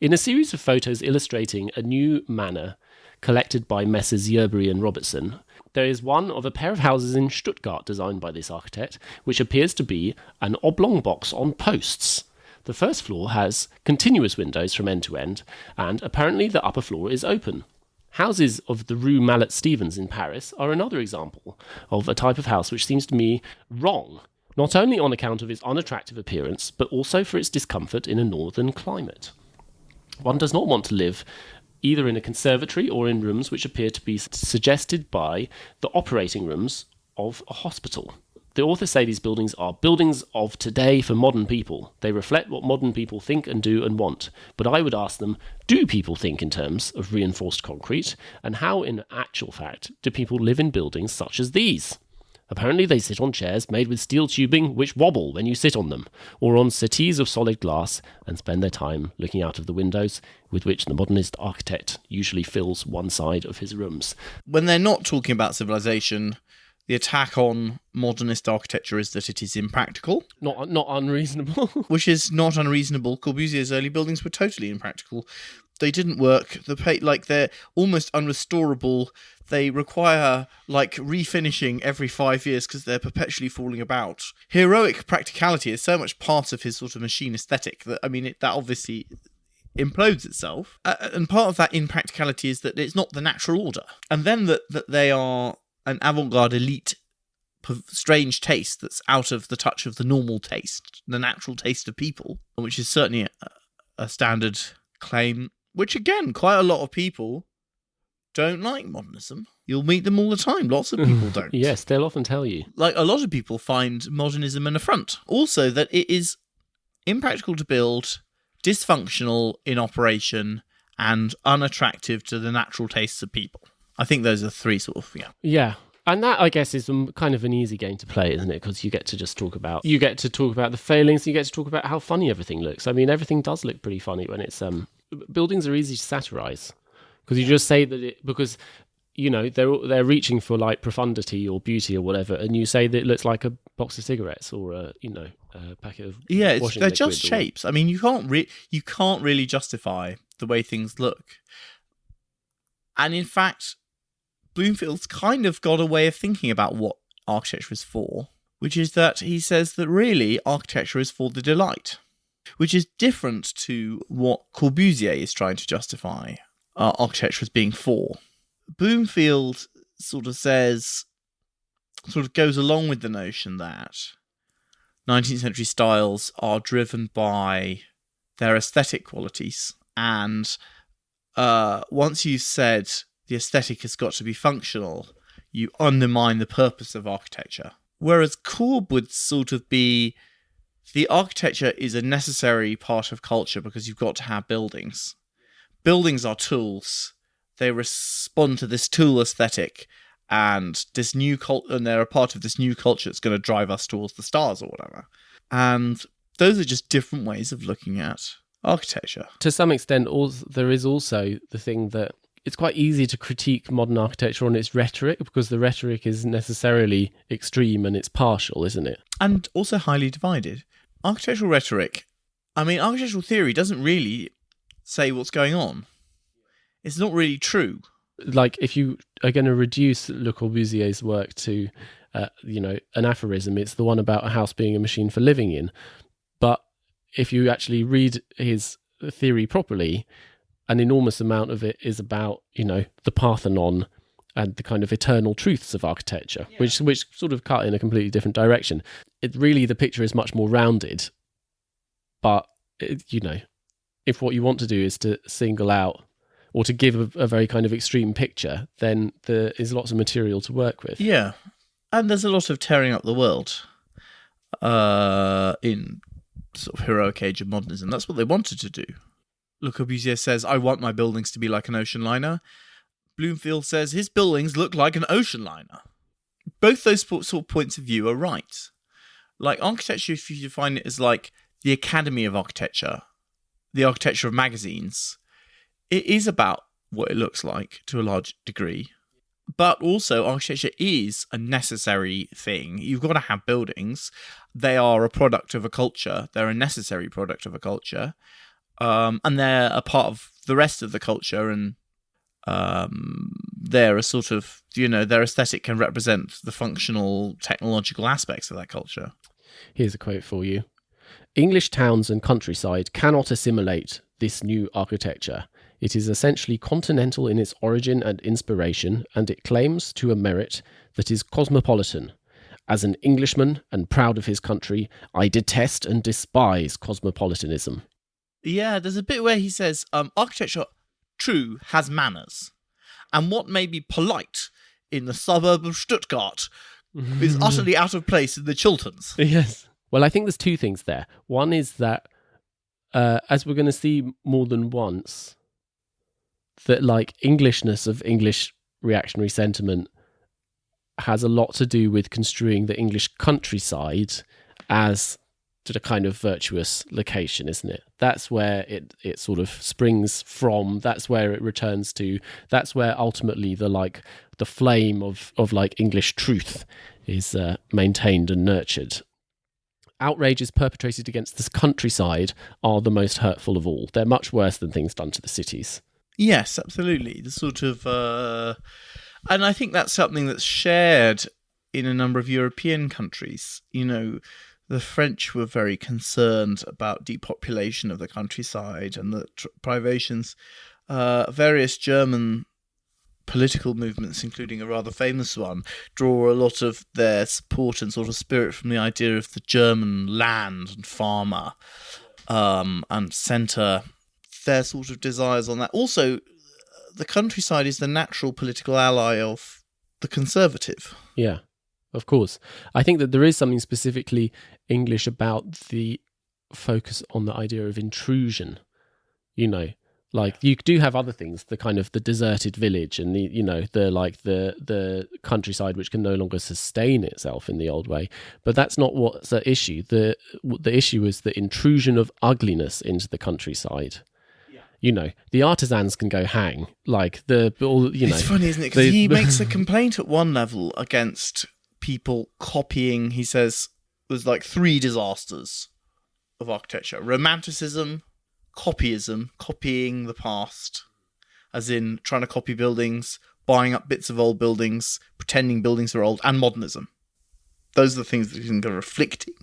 In a series of photos illustrating a new manor collected by Messrs. Yerbury and Robertson, there is one of a pair of houses in Stuttgart designed by this architect, which appears to be an oblong box on posts. The first floor has continuous windows from end to end, and apparently the upper floor is open. Houses of the Rue Mallet-Stevens in Paris are another example of a type of house which seems to me wrong, not only on account of its unattractive appearance, but also for its discomfort in a northern climate. One does not want to live either in a conservatory or in rooms which appear to be suggested by the operating rooms of a hospital. The authors say these buildings are buildings of today for modern people. They reflect what modern people think and do and want. But I would ask them, do people think in terms of reinforced concrete? And how, in actual fact, do people live in buildings such as these? Apparently they sit on chairs made with steel tubing which wobble when you sit on them, or on settees of solid glass, and spend their time looking out of the windows with which the modernist architect usually fills one side of his rooms. When they're not talking about civilization, the attack on modernist architecture is that it is impractical. Not unreasonable. Which is not unreasonable. Corbusier's early buildings were totally impractical. They didn't work. They're almost unrestorable. They require, refinishing every 5 years because they're perpetually falling about. Heroic practicality is so much part of his sort of machine aesthetic that, that obviously implodes itself. And part of that impracticality is that it's not the natural order. And then that they are an avant-garde elite strange taste that's out of the touch of the normal taste, the natural taste of people, which is certainly a standard claim, which again, quite a lot of people don't like modernism. You'll meet them all the time. Lots of people don't. Yes, they'll often tell you. A lot of people find modernism an affront. Also, that it is impractical to build, dysfunctional in operation, and unattractive to the natural tastes of people. I think those are three sort of, Yeah. And that, I guess, is kind of an easy game to play, isn't it? Because you get to just talk about the failings, you get to talk about how funny everything looks. I mean, everything does look pretty funny when it's... buildings are easy to satirize. Because you just say that because, they're reaching for, profundity or beauty or whatever, and you say that it looks like a box of cigarettes or, a packet of washing they're liquid just shapes. I mean, you can't really justify the way things look. And in fact, Bloomfield's kind of got a way of thinking about what architecture is for, which is that he says that really architecture is for the delight, which is different to what Corbusier is trying to justify architecture as being for. Bloomfield sort of goes along with the notion that 19th century styles are driven by their aesthetic qualities, and once you've said the aesthetic has got to be functional, you undermine the purpose of architecture. Whereas Corb would sort of be, the architecture is a necessary part of culture because you've got to have buildings. Buildings are tools. They respond to this tool aesthetic and this new and they're a part of this new culture that's going to drive us towards the stars or whatever. And those are just different ways of looking at architecture. To some extent, there is also the thing that it's quite easy to critique modern architecture on its rhetoric, because the rhetoric is necessarily extreme and it's partial, isn't it? And also highly divided. Architectural rhetoric, architectural theory doesn't really say what's going on. It's not really true. Like, if you are going to reduce Le Corbusier's work to, an aphorism, it's the one about a house being a machine for living in. But if you actually read his theory properly, an enormous amount of it is about, the Parthenon and the kind of eternal truths of architecture, which sort of cut in a completely different direction. The picture is much more rounded. But, if what you want to do is to single out or to give a very kind of extreme picture, then there is lots of material to work with. Yeah. And there's a lot of tearing up the world in sort of heroic age of modernism. That's what they wanted to do. Le Corbusier says, I want my buildings to be like an ocean liner. Blomfield says his buildings look like an ocean liner. Both those sort of points of view are right. Like, architecture, if you define it as like the Academy of Architecture, the architecture of magazines, it is about what it looks like to a large degree. But also, architecture is a necessary thing. You've got to have buildings. They are a product of a culture. They're a necessary product of a culture. And they're a part of the rest of the culture. And they're a sort of, their aesthetic can represent the functional, technological aspects of that culture. Here's a quote for you. English towns and countryside cannot assimilate this new architecture. It is essentially continental in its origin and inspiration, and it claims to a merit that is cosmopolitan. As an Englishman and proud of his country, I detest and despise cosmopolitanism. Yeah, there's a bit where he says, architecture, true, has manners. And what may be polite in the suburb of Stuttgart is utterly out of place in the Chilterns. Yes. Well, I think there's two things there. One is that, as we're going to see more than once, that like Englishness of English reactionary sentiment has a lot to do with construing the English countryside as to the kind of virtuous location, isn't it? That's where it sort of springs from. That's where it returns to. That's where ultimately the flame of like English truth is maintained and nurtured. Outrages perpetrated against this countryside are the most hurtful of all. They're much worse than things done to the cities. Yes, absolutely. The sort of, and I think that's something that's shared in a number of European countries. The French were very concerned about depopulation of the countryside and the privations. Various German political movements, including a rather famous one, draw a lot of their support and sort of spirit from the idea of the German land and farmer, and centre their sort of desires on that. Also, the countryside is the natural political ally of the conservative. Yeah, of course. I think that there is something specifically English about the focus on the idea of intrusion. Like you do have other things, the kind of the deserted village and the countryside which can no longer sustain itself in the old way. But that's not what's at issue. The issue is the intrusion of ugliness into the countryside. The artisans can go hang. It's funny, isn't it? Because he makes a complaint at one level against people copying. He says there's like three disasters of architecture: Romanticism, copyism, copying the past, as in trying to copy buildings, buying up bits of old buildings, pretending buildings are old, and modernism. Those are the things that he's going to go reflecting.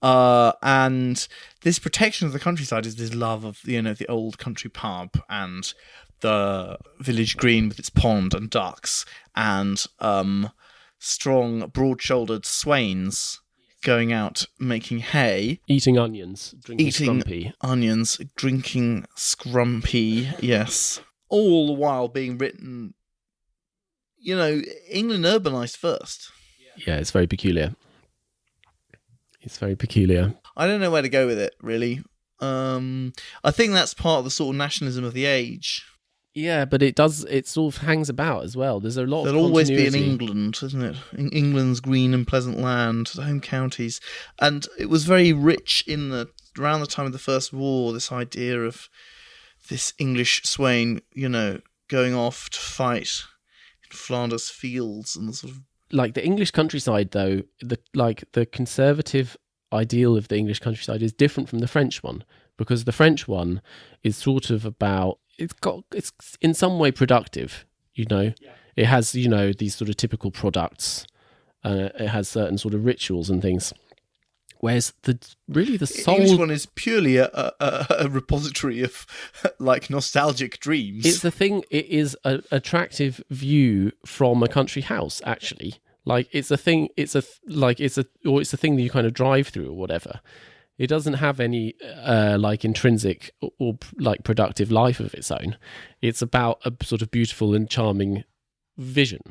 And this protection of the countryside is this love of, the old country pub and the village green with its pond and ducks and strong, broad-shouldered swains going out making hay. Eating onions, drinking scrumpy. Onions, drinking scrumpy, yes. All the while being written, England urbanised first. Yeah, it's very peculiar. It's very peculiar. I don't know where to go with it, really. I think that's part of the sort of nationalism of the age. Yeah, but it sort of hangs about as well. There's a lot of There'll always be in continuity. England, isn't it? In England's green and pleasant land, the home counties. And it was very rich around the time of the First War, this idea of this English swain, going off to fight in Flanders fields and the sort of... Like the English countryside, though, the conservative ideal of the English countryside is different from the French one, because the French one is sort of about it's in some way productive. It has these sort of typical products. It has certain sort of rituals and things. Whereas the English one is purely a repository of like nostalgic dreams. It's the thing. It is an attractive view from a country house, actually. Like it's a thing. It's a thing that you kind of drive through or whatever. It doesn't have any like intrinsic or like productive life of its own. It's about a sort of beautiful and charming vision.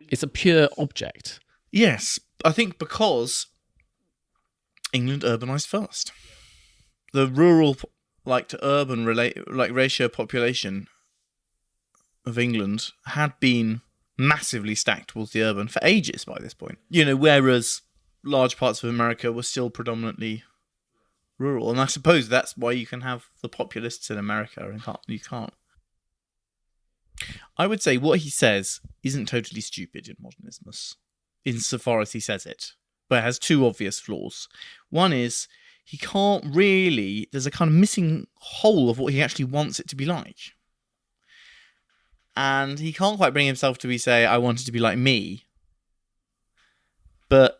It's a pure object. Yes, I think because England urbanised first. The rural to urban ratio population of England had been massively stacked towards the urban for ages by this point. Whereas large parts of America were still predominantly rural. And I suppose that's why you can have the populists in America and you can't. I would say what he says isn't totally stupid in Modernismus, insofar as he says it, but it has two obvious flaws. One is he can't really... There's a kind of missing hole of what he actually wants it to be like. And he can't quite bring himself to say, I want it to be like me. But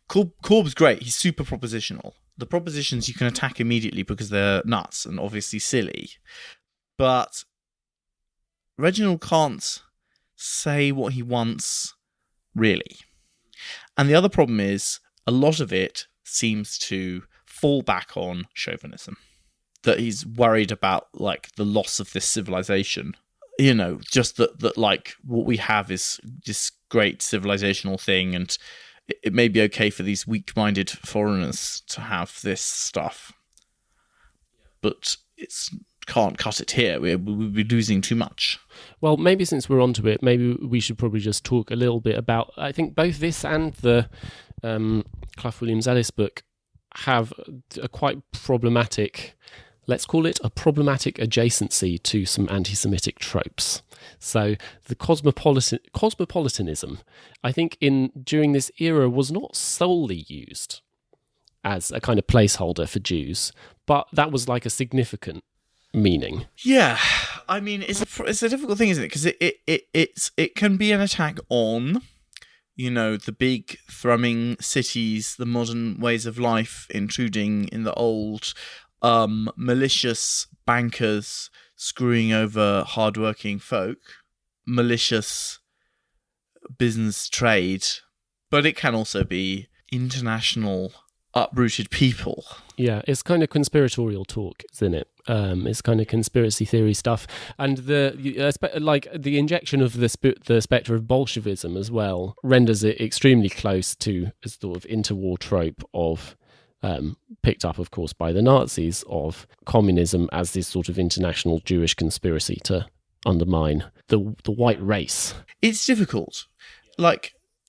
Corb's great. He's super propositional. The propositions you can attack immediately because they're nuts and obviously silly. But Reginald can't say what he wants, really. And the other problem is, a lot of it seems to fall back on chauvinism. That he's worried about, the loss of this civilization. Just that what we have is this great civilizational thing, and it may be okay for these weak-minded foreigners to have this stuff. But it's can't cut it here. We'll be losing too much. Well, maybe since we're onto it, maybe we should probably just talk a little bit about, I think both this and the Clough William Ellis book have a quite problematic, let's call it a problematic adjacency to some anti-Semitic tropes. So the cosmopolitanism, I think during this era was not solely used as a kind of placeholder for Jews, but that was like a significant meaning. Yeah, I mean, it's a difficult thing, isn't it? Because it can be an attack on, the big thrumming cities, the modern ways of life intruding in the old, malicious bankers screwing over hardworking folk, malicious business trade, but it can also be international uprooted people. Yeah, it's kind of conspiratorial talk, isn't it? It's kind of conspiracy theory stuff, and the injection of the spectre of Bolshevism as well renders it extremely close to a sort of interwar trope of, picked up, of course, by the Nazis, of communism as this sort of international Jewish conspiracy to undermine the white race. It's difficult.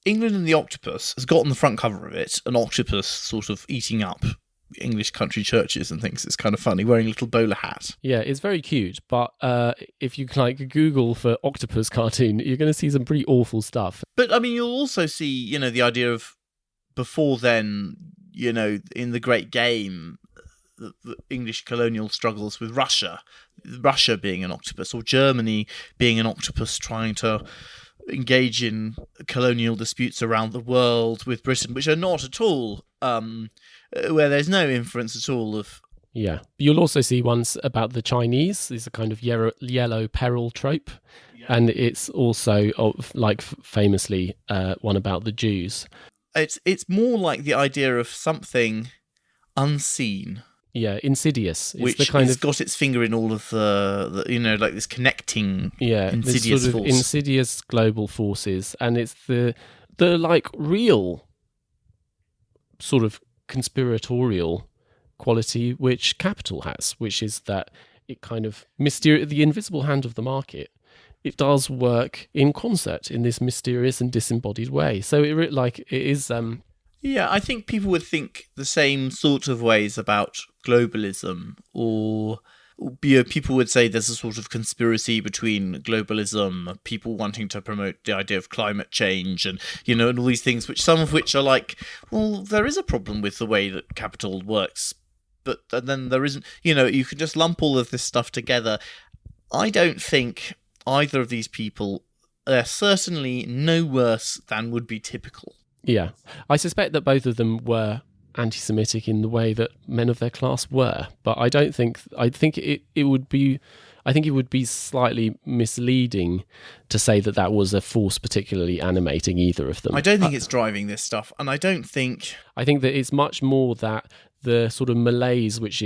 England and the Octopus has got on the front cover of it an octopus sort of eating up English country churches and things. It's kind of funny, wearing a little bowler hat. Yeah, it's very cute, but if you Google for octopus cartoon, you're going to see some pretty awful stuff. But I mean, you'll also see, the idea of before then, in the Great Game, the English colonial struggles with Russia being an octopus, or Germany being an octopus trying to engage in colonial disputes around the world with Britain, which are not at all, where there's no inference at all of... Yeah. You'll also see ones about the Chinese. There's a kind of yellow peril trope. Yeah. And it's also, famously, one about the Jews. It's more like the idea of something unseen Yeah, insidious. It's which the kind has of got its finger in all of the like this connecting this insidious sort of force. insidious global forces, and it's the like real sort of conspiratorial quality which capital has, which is that it kind of the invisible hand of the market. It does work in concert in this mysterious and disembodied way. So it is. Yeah, I think people would think the same sort of ways about globalism, or people would say there's a sort of conspiracy between globalism, people wanting to promote the idea of climate change, and and all these things, which some of which are like, well, there is a problem with the way that capital works, but then there isn't. You can just lump all of this stuff together. I don't think either of these people are certainly no worse than would be typical. Yeah, I suspect that both of them were anti-Semitic in the way that men of their class were, but I think it would be slightly misleading to say that was a force particularly animating either of them. I don't think it's driving this stuff, and I think that it's much more that the sort of malaise which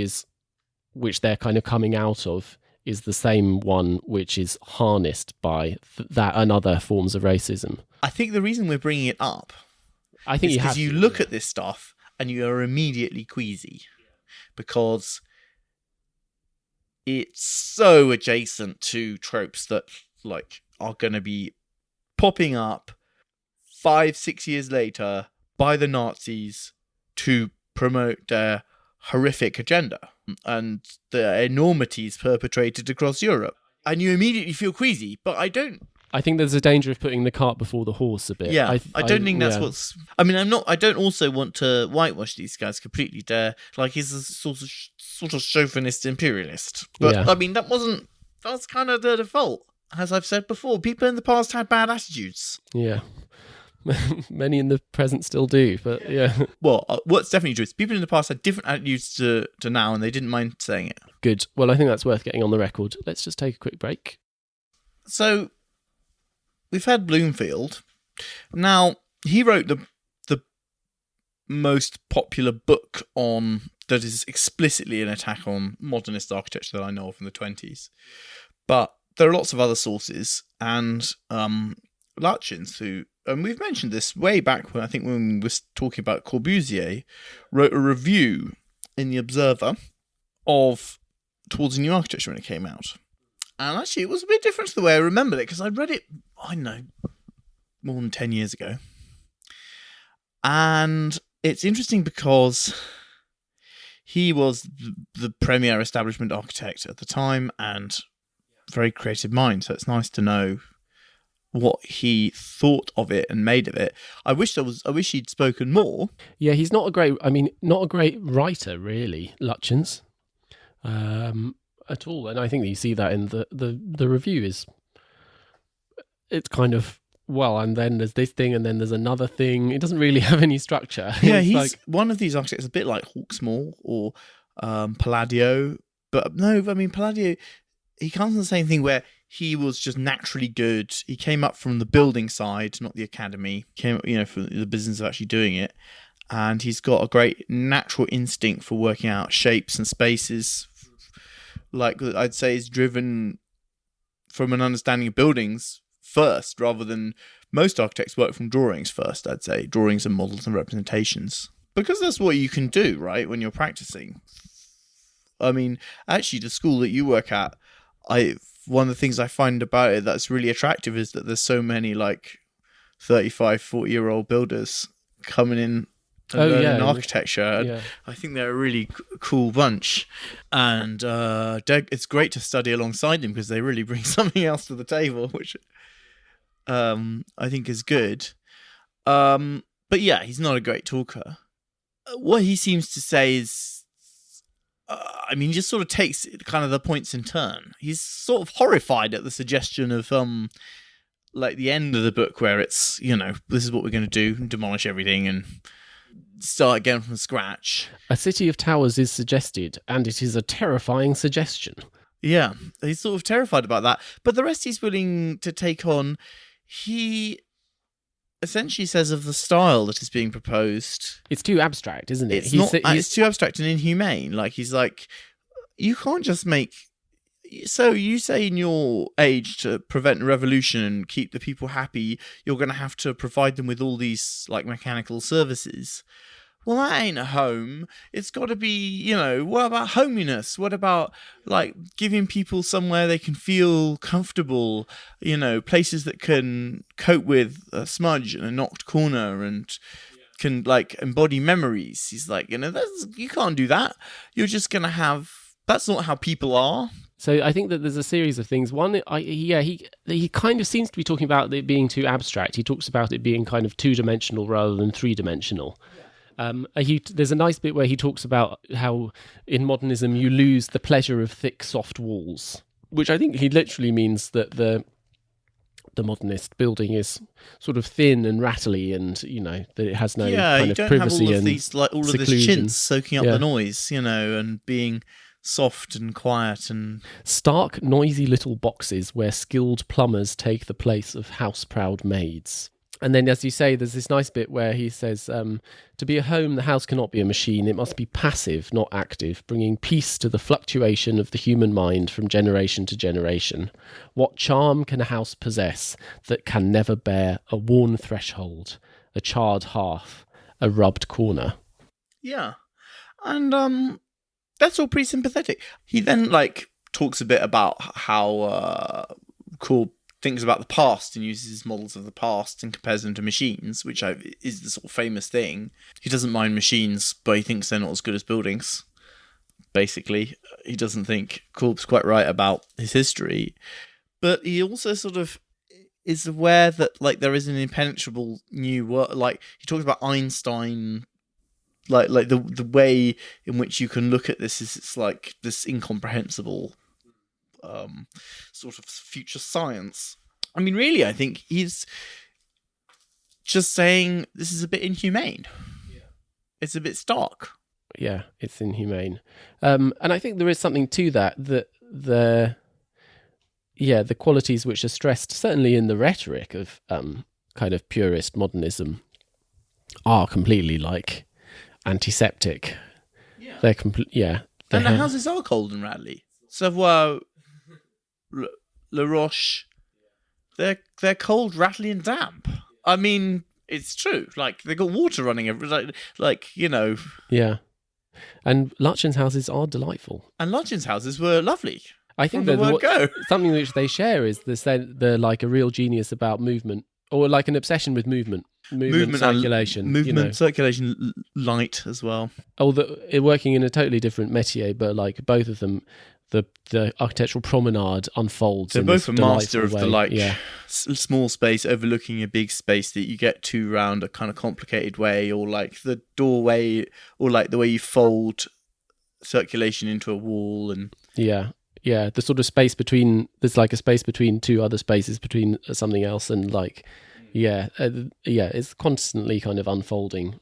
they're kind of coming out of is the same one which is harnessed by that and other forms of racism. I think the reason we're bringing it up is because you look at this stuff and you are immediately queasy because it's so adjacent to tropes that are going to be popping up 5-6 years later by the Nazis to promote their horrific agenda and the enormities perpetrated across Europe. And you immediately feel queasy, but I think there's a danger of putting the cart before the horse a bit. Yeah, I don't think that's what's... I mean, I don't also want to whitewash these guys completely. He's a sort of chauvinist imperialist. But, yeah. I mean, that's kind of their default. As I've said before, people in the past had bad attitudes. Yeah. Many in the present still do, but yeah. Well, what's definitely true is people in the past had different attitudes to now, and they didn't mind saying it. Good. Well, I think that's worth getting on the record. Let's just take a quick break. So, we've had Blomfield. Now, he wrote the most popular book that is explicitly an attack on modernist architecture that I know of in the 1920s. But there are lots of other sources, and Lutyens, and we've mentioned this way back when we were talking about Corbusier, wrote a review in the Observer of Towards a New Architecture when it came out. And actually, it was a bit different to the way I remembered it, because I read it, I don't know, more than 10 years ago. And it's interesting because he was the premier establishment architect at the time and very creative mind. So it's nice to know what he thought of it and made of it. I wish he'd spoken more. Yeah, he's not a great writer, really, Lutyens. At all, and I think that you see that in the review it's kind of, well, and then there's this thing and then there's another thing. It doesn't really have any structure. Yeah, he's one of these architects, a bit like Hawksmoor or Palladio, but no, I mean Palladio, he comes from the same thing where he was just naturally good. He came up from the building side, not the academy. Came up, from the business of actually doing it, and he's got a great natural instinct for working out shapes and spaces. Like I'd say is driven from an understanding of buildings first, rather than most architects work from drawings first, I'd say. Drawings and models and representations. Because that's what you can do, right, when you're practicing. I mean, actually, the school that you work at, one of the things I find about it that's really attractive is that there's so many, 35, 40-year-old builders coming in and learning architecture. Yeah. I think they're a really cool bunch, and it's great to study alongside them because they really bring something else to the table, which I think is good. But yeah, he's not a great talker. What he seems to say is, he just sort of takes kind of the points in turn. He's sort of horrified at the suggestion of the end of the book where it's, this is what we're going to do, demolish everything and start again from scratch. A city of towers is suggested, and it is a terrifying suggestion. Yeah, he's sort of terrified about that. But the rest he's willing to take on. He essentially says of the style that is being proposed, It's too abstract, isn't it? It's too abstract and inhumane. Like, he's like, you can't just make. So you say in your age to prevent a revolution and keep the people happy, you're going to have to provide them with all these like mechanical services. Well, that ain't a home. It's got to be, what about homeliness? What about, like, giving people somewhere they can feel comfortable, places that can cope with a smudge and a knocked corner and can, like, embody memories. He's like, you can't do that. You're just going to have... That's not how people are. So I think that there's a series of things. One, he kind of seems to be talking about it being too abstract. He talks about it being kind of two-dimensional rather than three-dimensional. There's a nice bit where he talks about how in modernism you lose the pleasure of thick, soft walls, which I think he literally means that the modernist building is sort of thin and rattly, and that it has no kind of privacy have all of and these, like, all seclusion. of this chintz soaking up the noise, and being soft and quiet and stark, noisy little boxes where skilled plumbers take the place of house-proud maids. And then, as you say, there's this nice bit where he says, to be a home, the house cannot be a machine. It must be passive, not active, bringing peace to the fluctuation of the human mind from generation to generation. What charm can a house possess that can never bear a worn threshold, a charred hearth, a rubbed corner? Yeah. And that's all pretty sympathetic. He then, like, talks a bit about how thinks about the past and uses models of the past and compares them to machines, which is the sort of famous thing. He doesn't mind machines, but he thinks they're not as good as buildings. Basically, he doesn't think Corb's quite right about his history, but he also sort of is aware that, like, there is an impenetrable new world. Like, he talks about Einstein, like the way in which you can look at this is it's like this incomprehensible sort of future science. I mean, really, I think he's just saying this is a bit inhumane. Yeah. It's a bit stark. Yeah, it's inhumane. And I think there is something to that the qualities which are stressed, certainly in the rhetoric of kind of purist modernism, are completely, like, antiseptic. Yeah. They're and the houses are cold and rattly. Savoie, La Roche, they're cold, rattly, and damp. I mean, it's true. Like, they got water running every, Yeah, and Lutyens' houses are delightful. And Lutyens' houses were lovely. I think that something which they share is they're like a real genius about movement, or like an obsession with movement circulation, circulation, light as well. Working in a totally different métier, but like both of them, the architectural promenade unfolds. They're both a master of way. the small space overlooking a big space that you get to round a kind of complicated way, or like the doorway, or like the way you fold circulation into a wall, and the sort of space between. There's like a space between two other spaces between something else, and like. It's constantly kind of unfolding,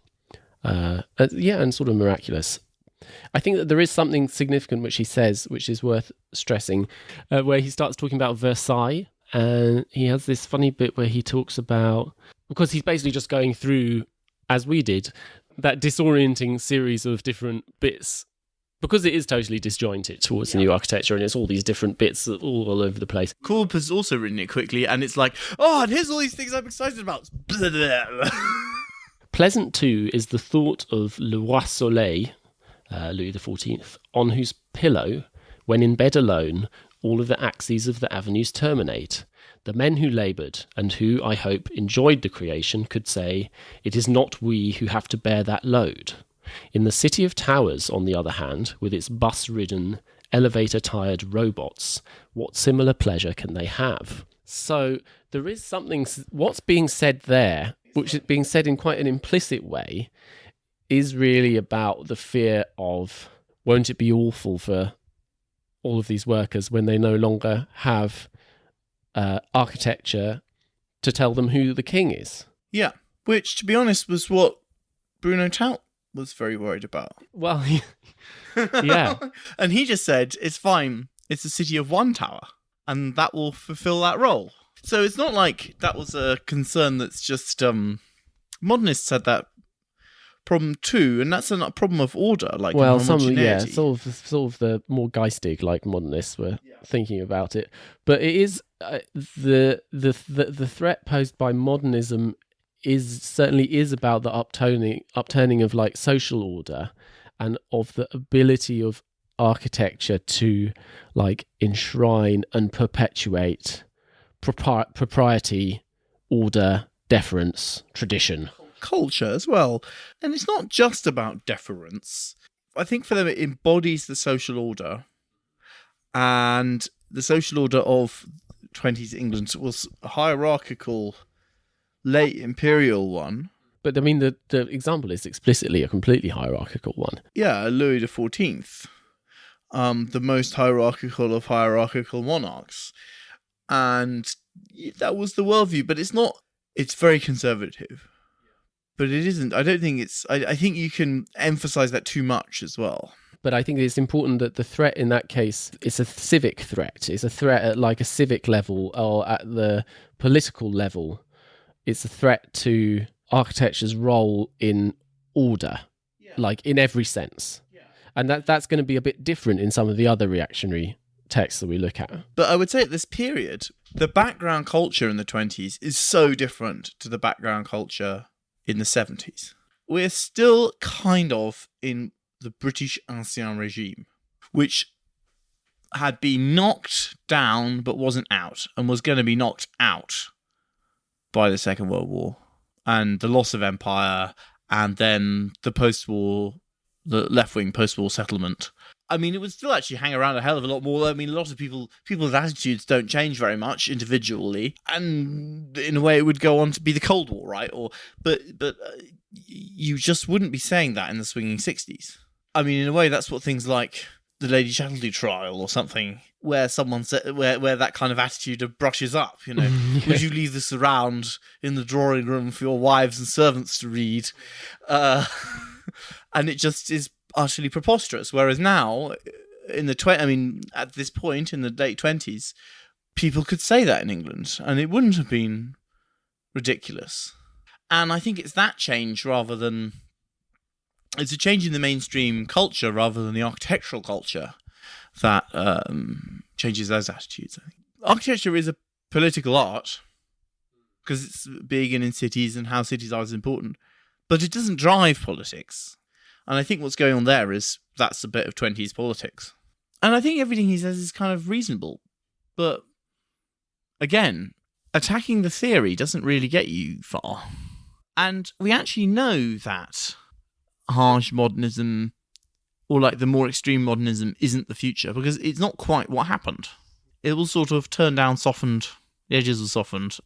and sort of miraculous. I think that there is something significant which he says, which is worth stressing, where he starts talking about Versailles, and he has this funny bit where he talks about, because he's basically just going through, as we did, that disorienting series of different bits, because it is totally disjointed towards the new architecture, and it's all these different bits all over the place. Corb has also written it quickly, and it's like, and here's all these things I'm excited about. Pleasant, too, is the thought of Le Roi Soleil, Louis XIV, on whose pillow, when in bed alone, all of the axes of the avenues terminate. The men who laboured, and who, I hope, enjoyed the creation, could say, it is not we who have to bear that load. In the City of Towers, on the other hand, with its bus-ridden, elevator-tired robots, what similar pleasure can they have? So there is something, what's being said there, which is being said in quite an implicit way, is really about the fear of, won't it be awful for all of these workers when they no longer have architecture to tell them who the king is? Yeah, which, to be honest, was what Bruno Taut was very worried about. Well, yeah. And he just said, it's fine, it's a city of one tower, and that will fulfill that role. So it's not like that was a concern that's just modernists had that problem too, and that's a problem of order, like homogeneity. sort of the more geistig, like modernists were thinking about it. But it is the threat posed by modernism is about the upturning of like social order and of the ability of architecture to like enshrine and perpetuate propriety, order, deference, tradition. Culture as well. And it's not just about deference. I think for them it embodies the social order. And the social order of 20s England was a hierarchical, late imperial one. But I mean, the example is explicitly a completely hierarchical one. Yeah, Louis XIV, the most hierarchical of hierarchical monarchs. And that was the worldview, but it's very conservative. But it isn't. I don't think it's... I think you can emphasize that too much as well. But I think it's important that the threat in that case is a civic threat. It's a threat at like a civic level or at the political level. It's a threat to architecture's role in order, like in every sense. Yeah. And that's going to be a bit different in some of the other reactionary texts that we look at. But I would say at this period, the background culture in the 20s is so different to the background culture in the 70s. We're still kind of in the British Ancien Regime, which had been knocked down but wasn't out, and was going to be knocked out by the Second World War and the loss of empire, and then the left-wing post-war settlement. I mean, it would still actually hang around a hell of a lot more. I mean, a lot of people's attitudes don't change very much individually, and in a way, it would go on to be the Cold War, right? But you just wouldn't be saying that in the swinging 60s. I mean, in a way, that's what things like the Lady Chatterley trial or something, where someone said, where that kind of attitude brushes up. You know, would you leave this around in the drawing room for your wives and servants to read? And it just is utterly preposterous. Whereas now, at this point in the late 20s, people could say that in England, and it wouldn't have been ridiculous. And I think it's that change rather than... It's a change in the mainstream culture rather than the architectural culture that changes those attitudes, I think. Architecture is a political art because it's big and in cities and how cities are is important, but it doesn't drive politics. And I think what's going on there is that's a bit of 20s politics. And I think everything he says is kind of reasonable. But again, attacking the theory doesn't really get you far. And we actually know that harsh modernism, or like the more extreme modernism, isn't the future, because it's not quite what happened. It was sort of turned down, softened, the edges were softened.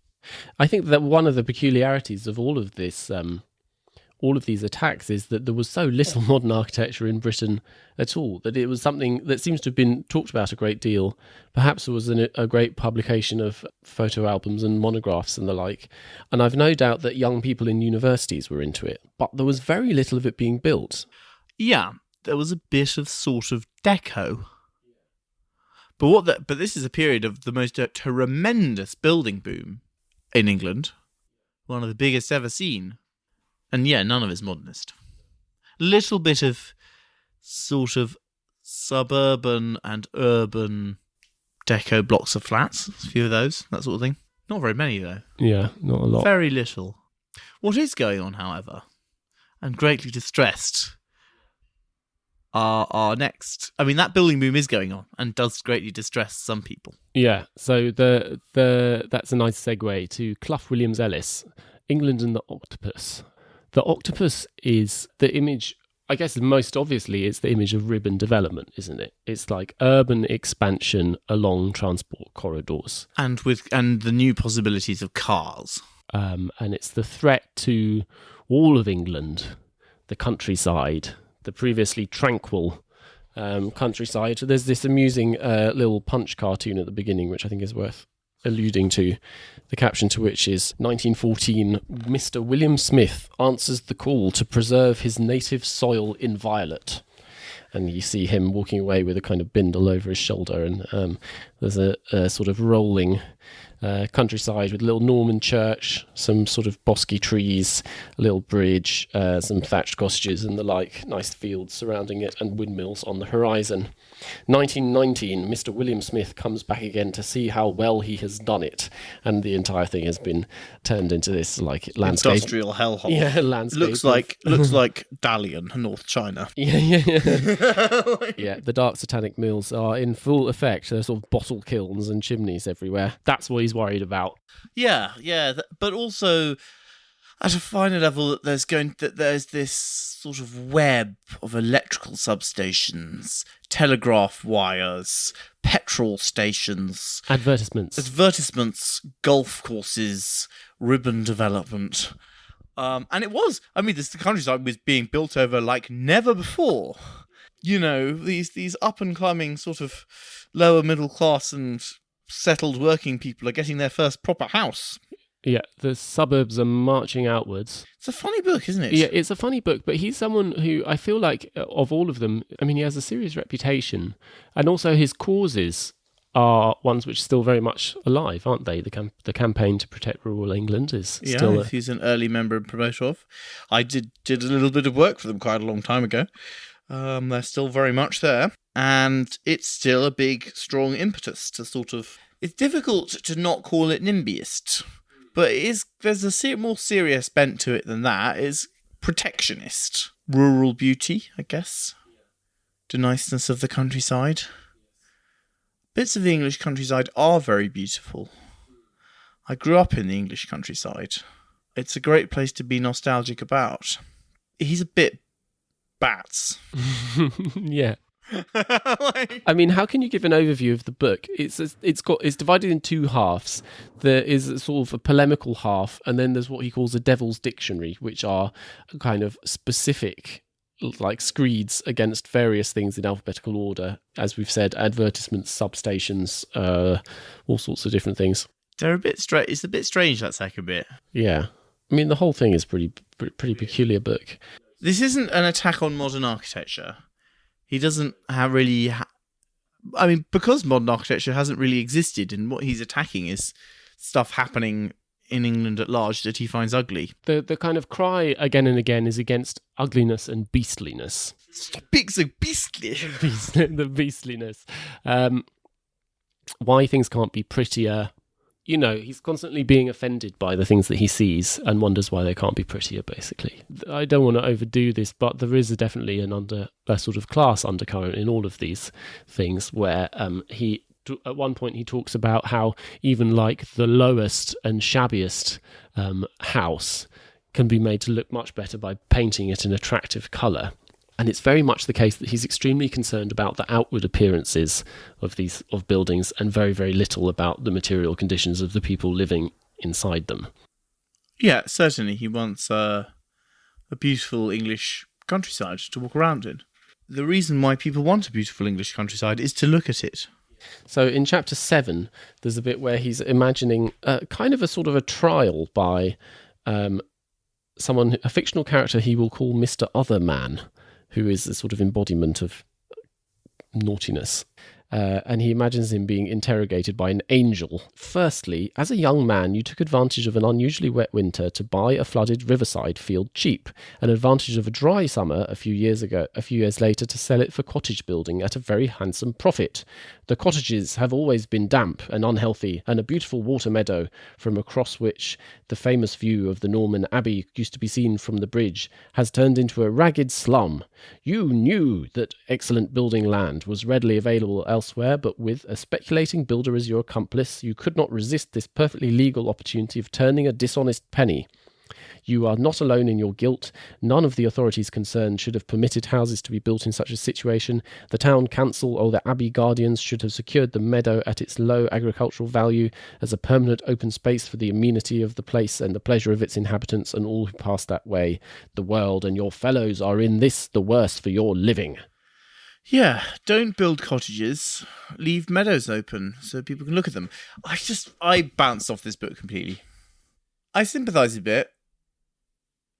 I think that one of the peculiarities of all of this, all of these attacks, is that there was so little modern architecture in Britain at all, that it was something that seems to have been talked about a great deal. Perhaps it was a great publication of photo albums and monographs and the like. And I've no doubt that young people in universities were into it, but there was very little of it being built. Yeah, there was a bit of sort of deco. But this is a period of the most tremendous building boom in England, one of the biggest ever seen. And yeah, none of it's modernist. Little bit of sort of suburban and urban deco blocks of flats, a few of those, that sort of thing. Not very many, though. Yeah, not a lot. Very little. What is going on, however, and greatly distressed, are next. I mean, that building boom is going on and does greatly distress some people. Yeah, so that's a nice segue to Clough William Ellis, England and the Octopus. The octopus is the image, I guess most obviously, it's the image of ribbon development, isn't it? It's like urban expansion along transport corridors. And the new possibilities of cars. And it's the threat to all of England, the countryside, the previously tranquil countryside. There's this amusing little Punch cartoon at the beginning, which I think is worth alluding to, the caption to which is 1914, Mr. William Smith answers the call to preserve his native soil inviolate. And you see him walking away with a kind of bindle over his shoulder, and there's a sort of rolling countryside with a little Norman church, some sort of bosky trees, a little bridge, some thatched cottages and the like, nice fields surrounding it, and windmills on the horizon. 1919, Mr. William Smith comes back again to see how well he has done it, and the entire thing has been turned into this like landscape, industrial hellhole. Yeah, landscape. Looks like Dalian, North China. Yeah. Yeah, the dark satanic mills are in full effect. There's sort of bottle kilns and chimneys everywhere. That's what he's worried about. Yeah, but also at a finer level, there's this sort of web of electrical substations, telegraph wires, petrol stations, advertisements, golf courses, ribbon development. And the countryside was being built over like never before. You know, these up and climbing sort of lower middle class and settled working people are getting their first proper house. Yeah, the suburbs are marching outwards. It's a funny book, isn't it? Yeah, it's a funny book, but he's someone who I feel like, of all of them, I mean, he has a serious reputation, and also his causes are ones which are still very much alive, aren't they? The campaign to protect rural England is still... Yeah, he's an early member and promoter of. I did a little bit of work for them quite a long time ago. They're still very much there, and it's still a big, strong impetus to sort of... It's difficult to not call it NIMBYist, but there's a more serious bent to it than that. It's protectionist. Rural beauty, I guess. The niceness of the countryside. Bits of the English countryside are very beautiful. I grew up in the English countryside. It's a great place to be nostalgic about. He's a bit bats. Yeah. I mean, how can you give an overview of the book? It's divided in two halves. There is sort of a polemical half, and then there's what he calls a devil's dictionary, which are kind of specific like screeds against various things in alphabetical order. As we've said, advertisements, substations, all sorts of different things. They're a bit strange. It's a bit strange, that second bit. Yeah. I mean, the whole thing is pretty peculiar book. This isn't an attack on modern architecture. He doesn't because modern architecture hasn't really existed, and what he's attacking is stuff happening in England at large that he finds ugly. The kind of cry again and again is against ugliness and beastliness. Stop being so beastly. The beastliness. Why things can't be prettier. You know, he's constantly being offended by the things that he sees and wonders why they can't be prettier, basically. I don't want to overdo this, but there is definitely a sort of class undercurrent in all of these things where at one point he talks about how even like the lowest and shabbiest house can be made to look much better by painting it an attractive colour. And it's very much the case that he's extremely concerned about the outward appearances of buildings and very, very little about the material conditions of the people living inside them. Yeah, certainly. He wants a beautiful English countryside to walk around in. The reason why people want a beautiful English countryside is to look at it. So in chapter 7, there's a bit where he's imagining kind of a sort of a trial by a fictional character he will call Mr. Otherman, who is a sort of embodiment of naughtiness. And he imagines him being interrogated by an angel. Firstly, as a young man, you took advantage of an unusually wet winter to buy a flooded riverside field cheap, and advantage of a dry summer a few years later to sell it for cottage building at a very handsome profit. The cottages have always been damp and unhealthy, and a beautiful water meadow, from across which the famous view of the Norman Abbey used to be seen from the bridge, has turned into a ragged slum. You knew that excellent building land was readily available elsewhere, but with a speculating builder as your accomplice, you could not resist this perfectly legal opportunity of turning a dishonest penny. You are not alone in your guilt. None of the authorities concerned should have permitted houses to be built in such a situation. The town council or the abbey guardians should have secured the meadow at its low agricultural value as a permanent open space for the amenity of the place and the pleasure of its inhabitants and all who pass that way. The world and your fellows are in this the worse for your living. Yeah, don't build cottages. Leave meadows open so people can look at them. I bounced off this book completely. I sympathise a bit.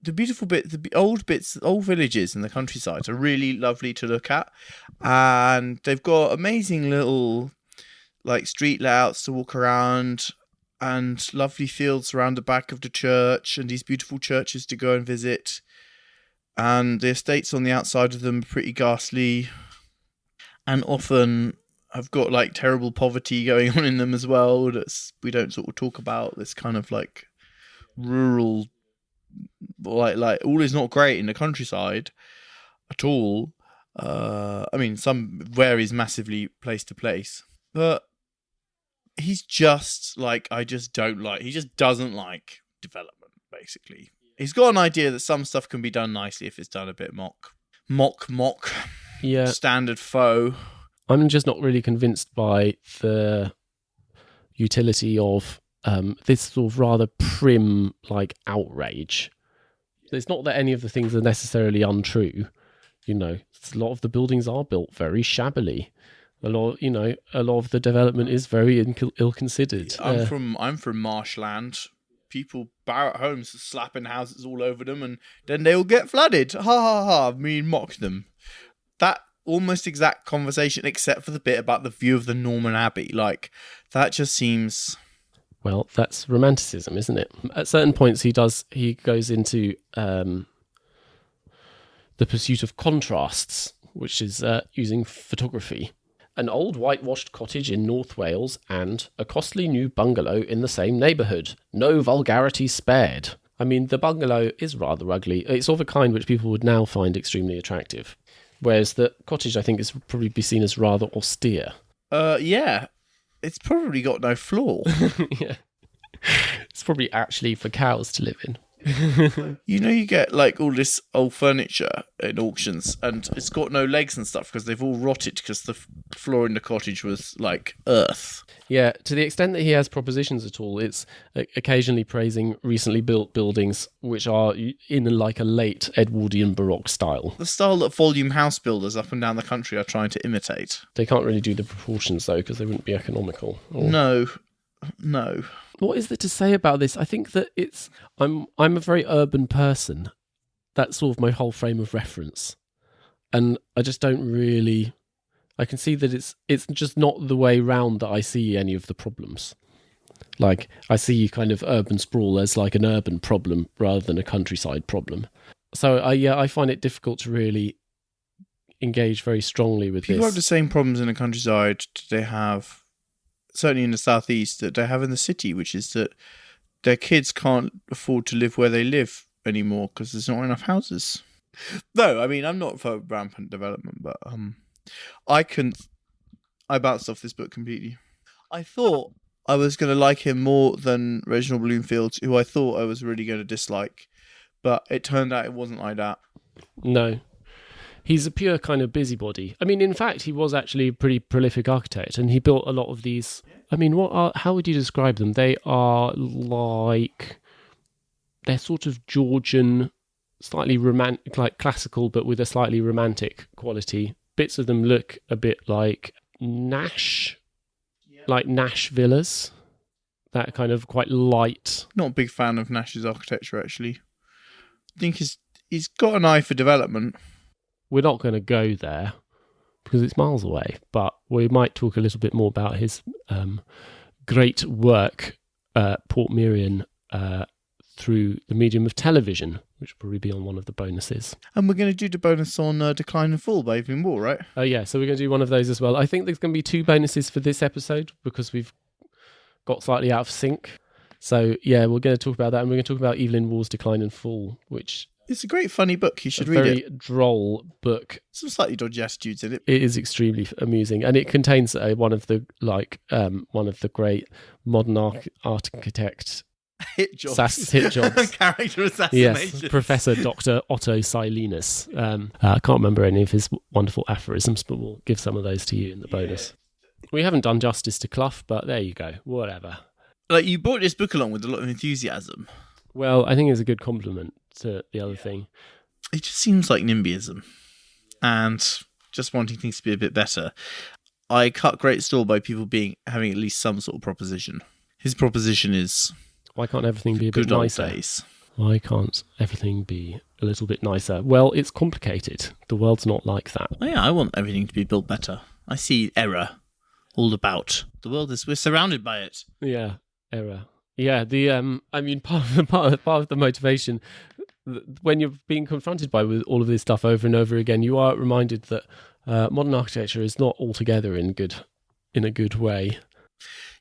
The beautiful bit, old villages in the countryside are really lovely to look at, and they've got amazing little like street layouts to walk around, and lovely fields around the back of the church, and these beautiful churches to go and visit. And the estates on the outside of them are pretty ghastly, and often have got like terrible poverty going on in them as well. We don't sort of talk about this kind of like rural, like all is not great in the countryside at all. I mean, some varies massively place to place, but he's just like, he just doesn't like development, basically. He's got an idea that some stuff can be done nicely if it's done a bit mock, Yeah. standard faux. I'm just not really convinced by the utility of this sort of rather prim, like, outrage. It's not that any of the things are necessarily untrue. You know, a lot of the buildings are built very shabbily. A lot of the development is very ill-considered. I'm from marshland. People Barratt homes slapping houses all over them, and then they all get flooded. Ha ha ha! Me mock them. That almost exact conversation, except for the bit about the view of the Norman Abbey. Like, that just seems... Well, that's romanticism, isn't it? At certain points, he goes into the pursuit of contrasts, which is using photography. An old whitewashed cottage in North Wales and a costly new bungalow in the same neighbourhood. No vulgarity spared. I mean, the bungalow is rather ugly. It's of a kind which people would now find extremely attractive. Whereas the cottage, I think, is probably be seen as rather austere. Yeah. It's probably got no floor. Yeah. It's probably actually for cows to live in. You know, you get like all this old furniture in auctions, and it's got no legs and stuff because they've all rotted because the floor in the cottage was like earth. Yeah, to the extent that he has propositions at all, it's occasionally praising recently built buildings which are in like a late Edwardian Baroque style. The style that volume house builders up and down the country are trying to imitate. They can't really do the proportions though because they wouldn't be economical. No. What is there to say about this? I think that I'm a very urban person. That's sort of my whole frame of reference. And I just don't really... I can see that it's just not the way round that I see any of the problems. Like, I see kind of urban sprawl as like an urban problem rather than a countryside problem. So, I find it difficult to really engage very strongly with People have the same problems in the countryside they have... certainly in the southeast, that they have in the city, which is that their kids can't afford to live where they live anymore because there's not enough houses. No, I mean, I'm not for rampant development, but I bounced off this book completely. I thought I was going to like him more than Reginald Blomfield, who I thought I was really going to dislike, but it turned out it wasn't like that. No. He's a pure kind of busybody. I mean, in fact, he was actually a pretty prolific architect, and he built a lot of these. I mean, how would you describe them? They are like, they're sort of Georgian, slightly romantic, like classical, but with a slightly romantic quality. Bits of them look a bit like Nash villas. That kind of quite light. Not a big fan of Nash's architecture, actually. I think he's got an eye for development. We're not going to go there because it's miles away, but we might talk a little bit more about his great work, Portmeirion, through the medium of television, which will probably be on one of the bonuses. And we're going to do the bonus on Decline and Fall by Evelyn Waugh, right? Oh, yeah, so we're going to do one of those as well. I think there's going to be 2 bonuses for this episode because we've got slightly out of sync. So, yeah, we're going to talk about that, and we're going to talk about Evelyn Waugh's Decline and Fall, which... It's a great, funny book. You should read it. Very droll book. Some slightly dodgy attitudes in it. It is extremely amusing, and it contains one of the great modern architect hit jobs. Character assassinations. Yes, Professor Dr. Otto Silenus. I can't remember any of his wonderful aphorisms, but we'll give some of those to you in the bonus. We haven't done justice to Clough, but there you go. Whatever. Like, you brought this book along with a lot of enthusiasm. Well, I think it's a good compliment to the other thing. It just seems like NIMBYism and just wanting things to be a bit better. I cut great store by people having at least some sort of proposition. His proposition is... Why can't everything be a bit nicer? Days. Why can't everything be a little bit nicer? Well, it's complicated. The world's not like that. Oh, yeah, I want everything to be built better. I see error all about. The world we're surrounded by it. Yeah, error. Yeah, I mean, part of the motivation when you're being confronted with all of this stuff over and over again, you are reminded that modern architecture is not altogether in a good way.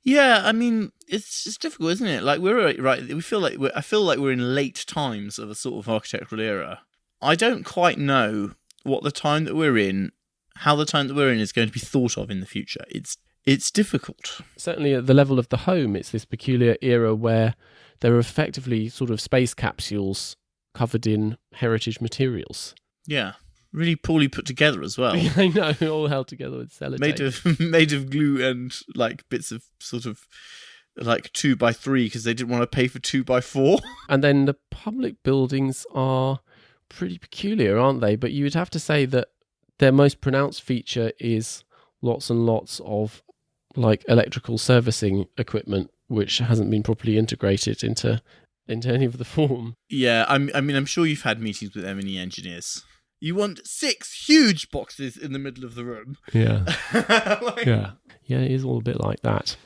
Yeah, I mean, it's difficult, isn't it? Like we're right. I feel like we're in late times of a sort of architectural era. I don't quite know what the time that we're in, how the time that we're in is going to be thought of in the future. It's difficult. Certainly at the level of the home, it's this peculiar era where there are effectively sort of space capsules covered in heritage materials. Yeah, really poorly put together as well. I know, all held together with sellotape. Made of glue and like bits of sort of like 2x3 because they didn't want to pay for 2x4. And then the public buildings are pretty peculiar, aren't they? But you would have to say that their most pronounced feature is lots and lots of like electrical servicing equipment, which hasn't been properly integrated into any of the form. Yeah, I mean, I'm sure you've had meetings with M&E engineers. You want 6 huge boxes in the middle of the room. Yeah. Yeah, it is all a bit like that.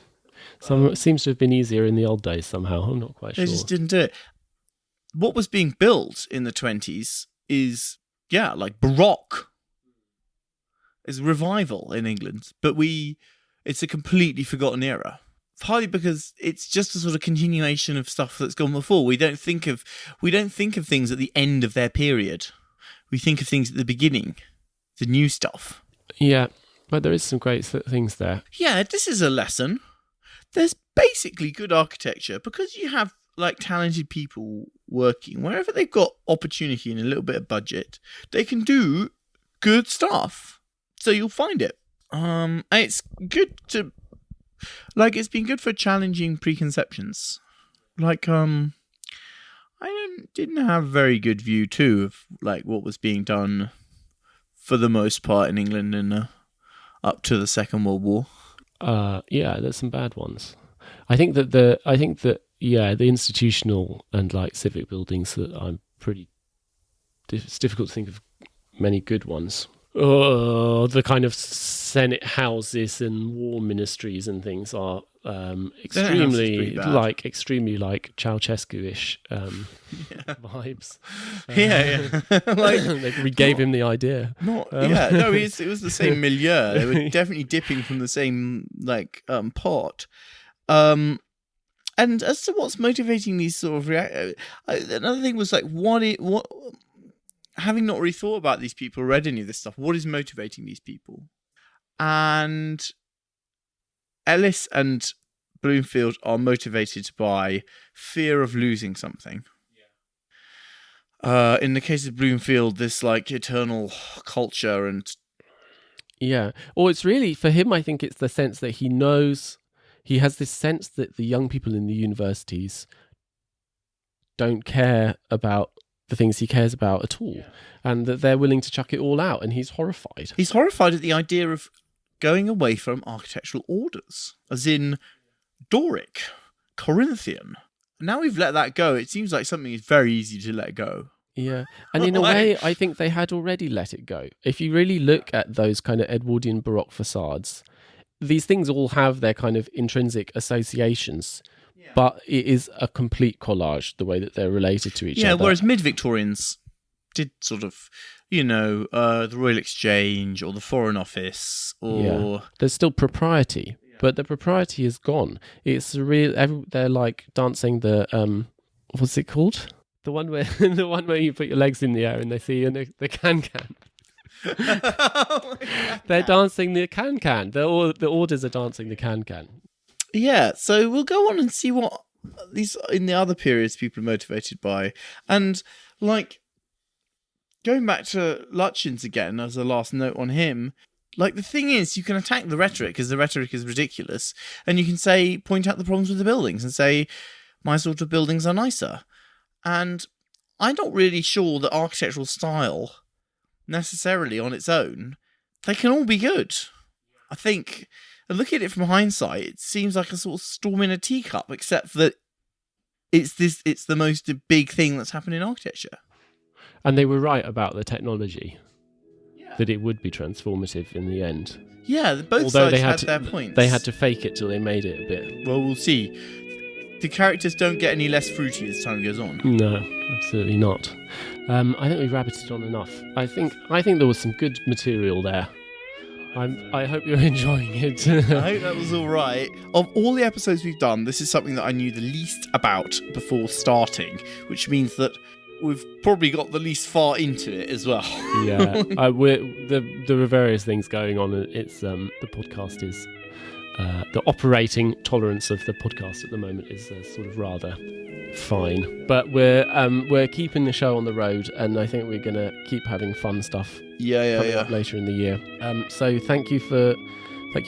It seems to have been easier in the old days somehow. I'm not quite sure. They just didn't do it. What was being built in the 20s is, like Baroque. It's a revival in England, but it's a completely forgotten era. Partly because it's just a sort of continuation of stuff that's gone before. We don't think of things at the end of their period. We think of things at the beginning, the new stuff. Yeah, but there is some great things there. Yeah, this is a lesson. There's basically good architecture because you have like talented people working wherever they've got opportunity and a little bit of budget. They can do good stuff. So you'll find it. And it's good to, like, it's been good for challenging preconceptions. Like, I didn't have a very good view too of like what was being done for the most part in England and up to the Second World War. Yeah, there's some bad ones. I think that the institutional and like civic buildings that I'm pretty. It's difficult to think of many good ones. The kind of Senate houses and war ministries and things are extremely like Ceausescu-ish vibes. Like we gave him the idea. It was the same milieu. They were definitely dipping from the same like pot. And as to what's motivating these sort of another thing was like what. Having not really thought about these people or read any of this stuff, what is motivating these people? And Ellis and Blomfield are motivated by fear of losing something. Yeah. In the case of Blomfield, this like eternal culture and... Yeah. Or it's really, for him, I think it's the sense that he has this sense that the young people in the universities don't care about the things he cares about at all, and that they're willing to chuck it all out, and he's horrified. He's horrified at the idea of going away from architectural orders, as in Doric, Corinthian. Now we've let that go, it seems like something is very easy to let go. Yeah, and in a way, I think they had already let it go. If you really look at those kind of Edwardian Baroque facades, these things all have their kind of intrinsic associations, but it is a complete collage, the way that they're related to each other. Yeah, whereas mid-Victorians did sort of, the Royal Exchange or the Foreign Office or... Yeah. There's still propriety, but the propriety is gone. It's they're like dancing the... what's it called? The one where you put your legs in the air and they see you in the can-can. They're dancing the can-can. The orders are dancing the can-can. Yeah, so we'll go on and see what these in the other periods people are motivated by. And like going back to Lutyens again as a last note on him, like the thing is you can attack the rhetoric because the rhetoric is ridiculous, and you can point out the problems with the buildings and say my sort of buildings are nicer. And I'm not really sure that architectural style necessarily on its own, they can all be good. I think, and looking at it from hindsight, it seems like a sort of storm in a teacup, except that it's the most big thing that's happened in architecture. And they were right about the technology, that it would be transformative in the end. Yeah, both sides had their points. They had to fake it till they made it a bit. Well, we'll see. the characters don't get any less fruity as time goes on. No, absolutely not. I think we've rabbited on enough. I think there was some good material there. I hope you're enjoying it. I hope that was all right. Of all the episodes we've done, this is something that I knew the least about before starting, which means that we've probably got the least far into it as well. Yeah, there are various things going on. It's the podcast is the operating tolerance of the podcast at the moment is sort of rather fine, but we're keeping the show on the road, and I think we're gonna keep having fun stuff. Coming up later in the year. So thank you for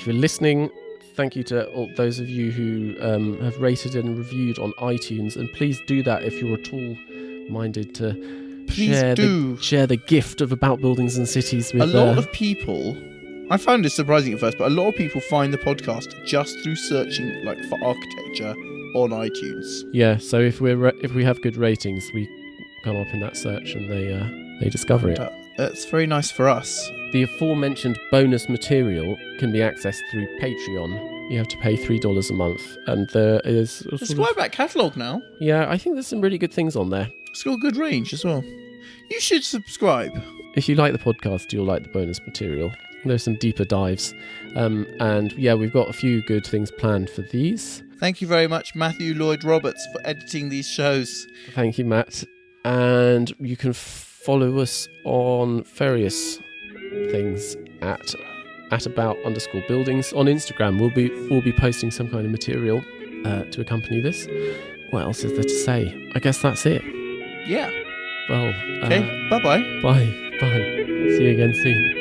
listening. Thank you to all those of you who have rated and reviewed on iTunes, and please do that if you're at all minded to share the gift of About Buildings and Cities with a lot of people. I found this surprising at first, but a lot of people find the podcast just through searching for architecture on iTunes. Yeah, so if we have good ratings, we come up in that search and they discover it. That's very nice for us. The aforementioned bonus material can be accessed through Patreon. You have to pay $3 a month, and there is It's quite a back catalogue now. Yeah, I think there's some really good things on there. It's got a good range as well. You should subscribe. If you like the podcast, you'll like the bonus material. There's some deeper dives. And yeah, we've got a few good things planned for these. Thank you very much, Matthew Lloyd Roberts, for editing these shows. Thank you, Matt. And you can follow us on various things at about_buildings on Instagram. We'll be posting some kind of material to accompany this. What else is there to say? I guess that's it. Yeah. Well, okay. Bye. Bye. See you again soon.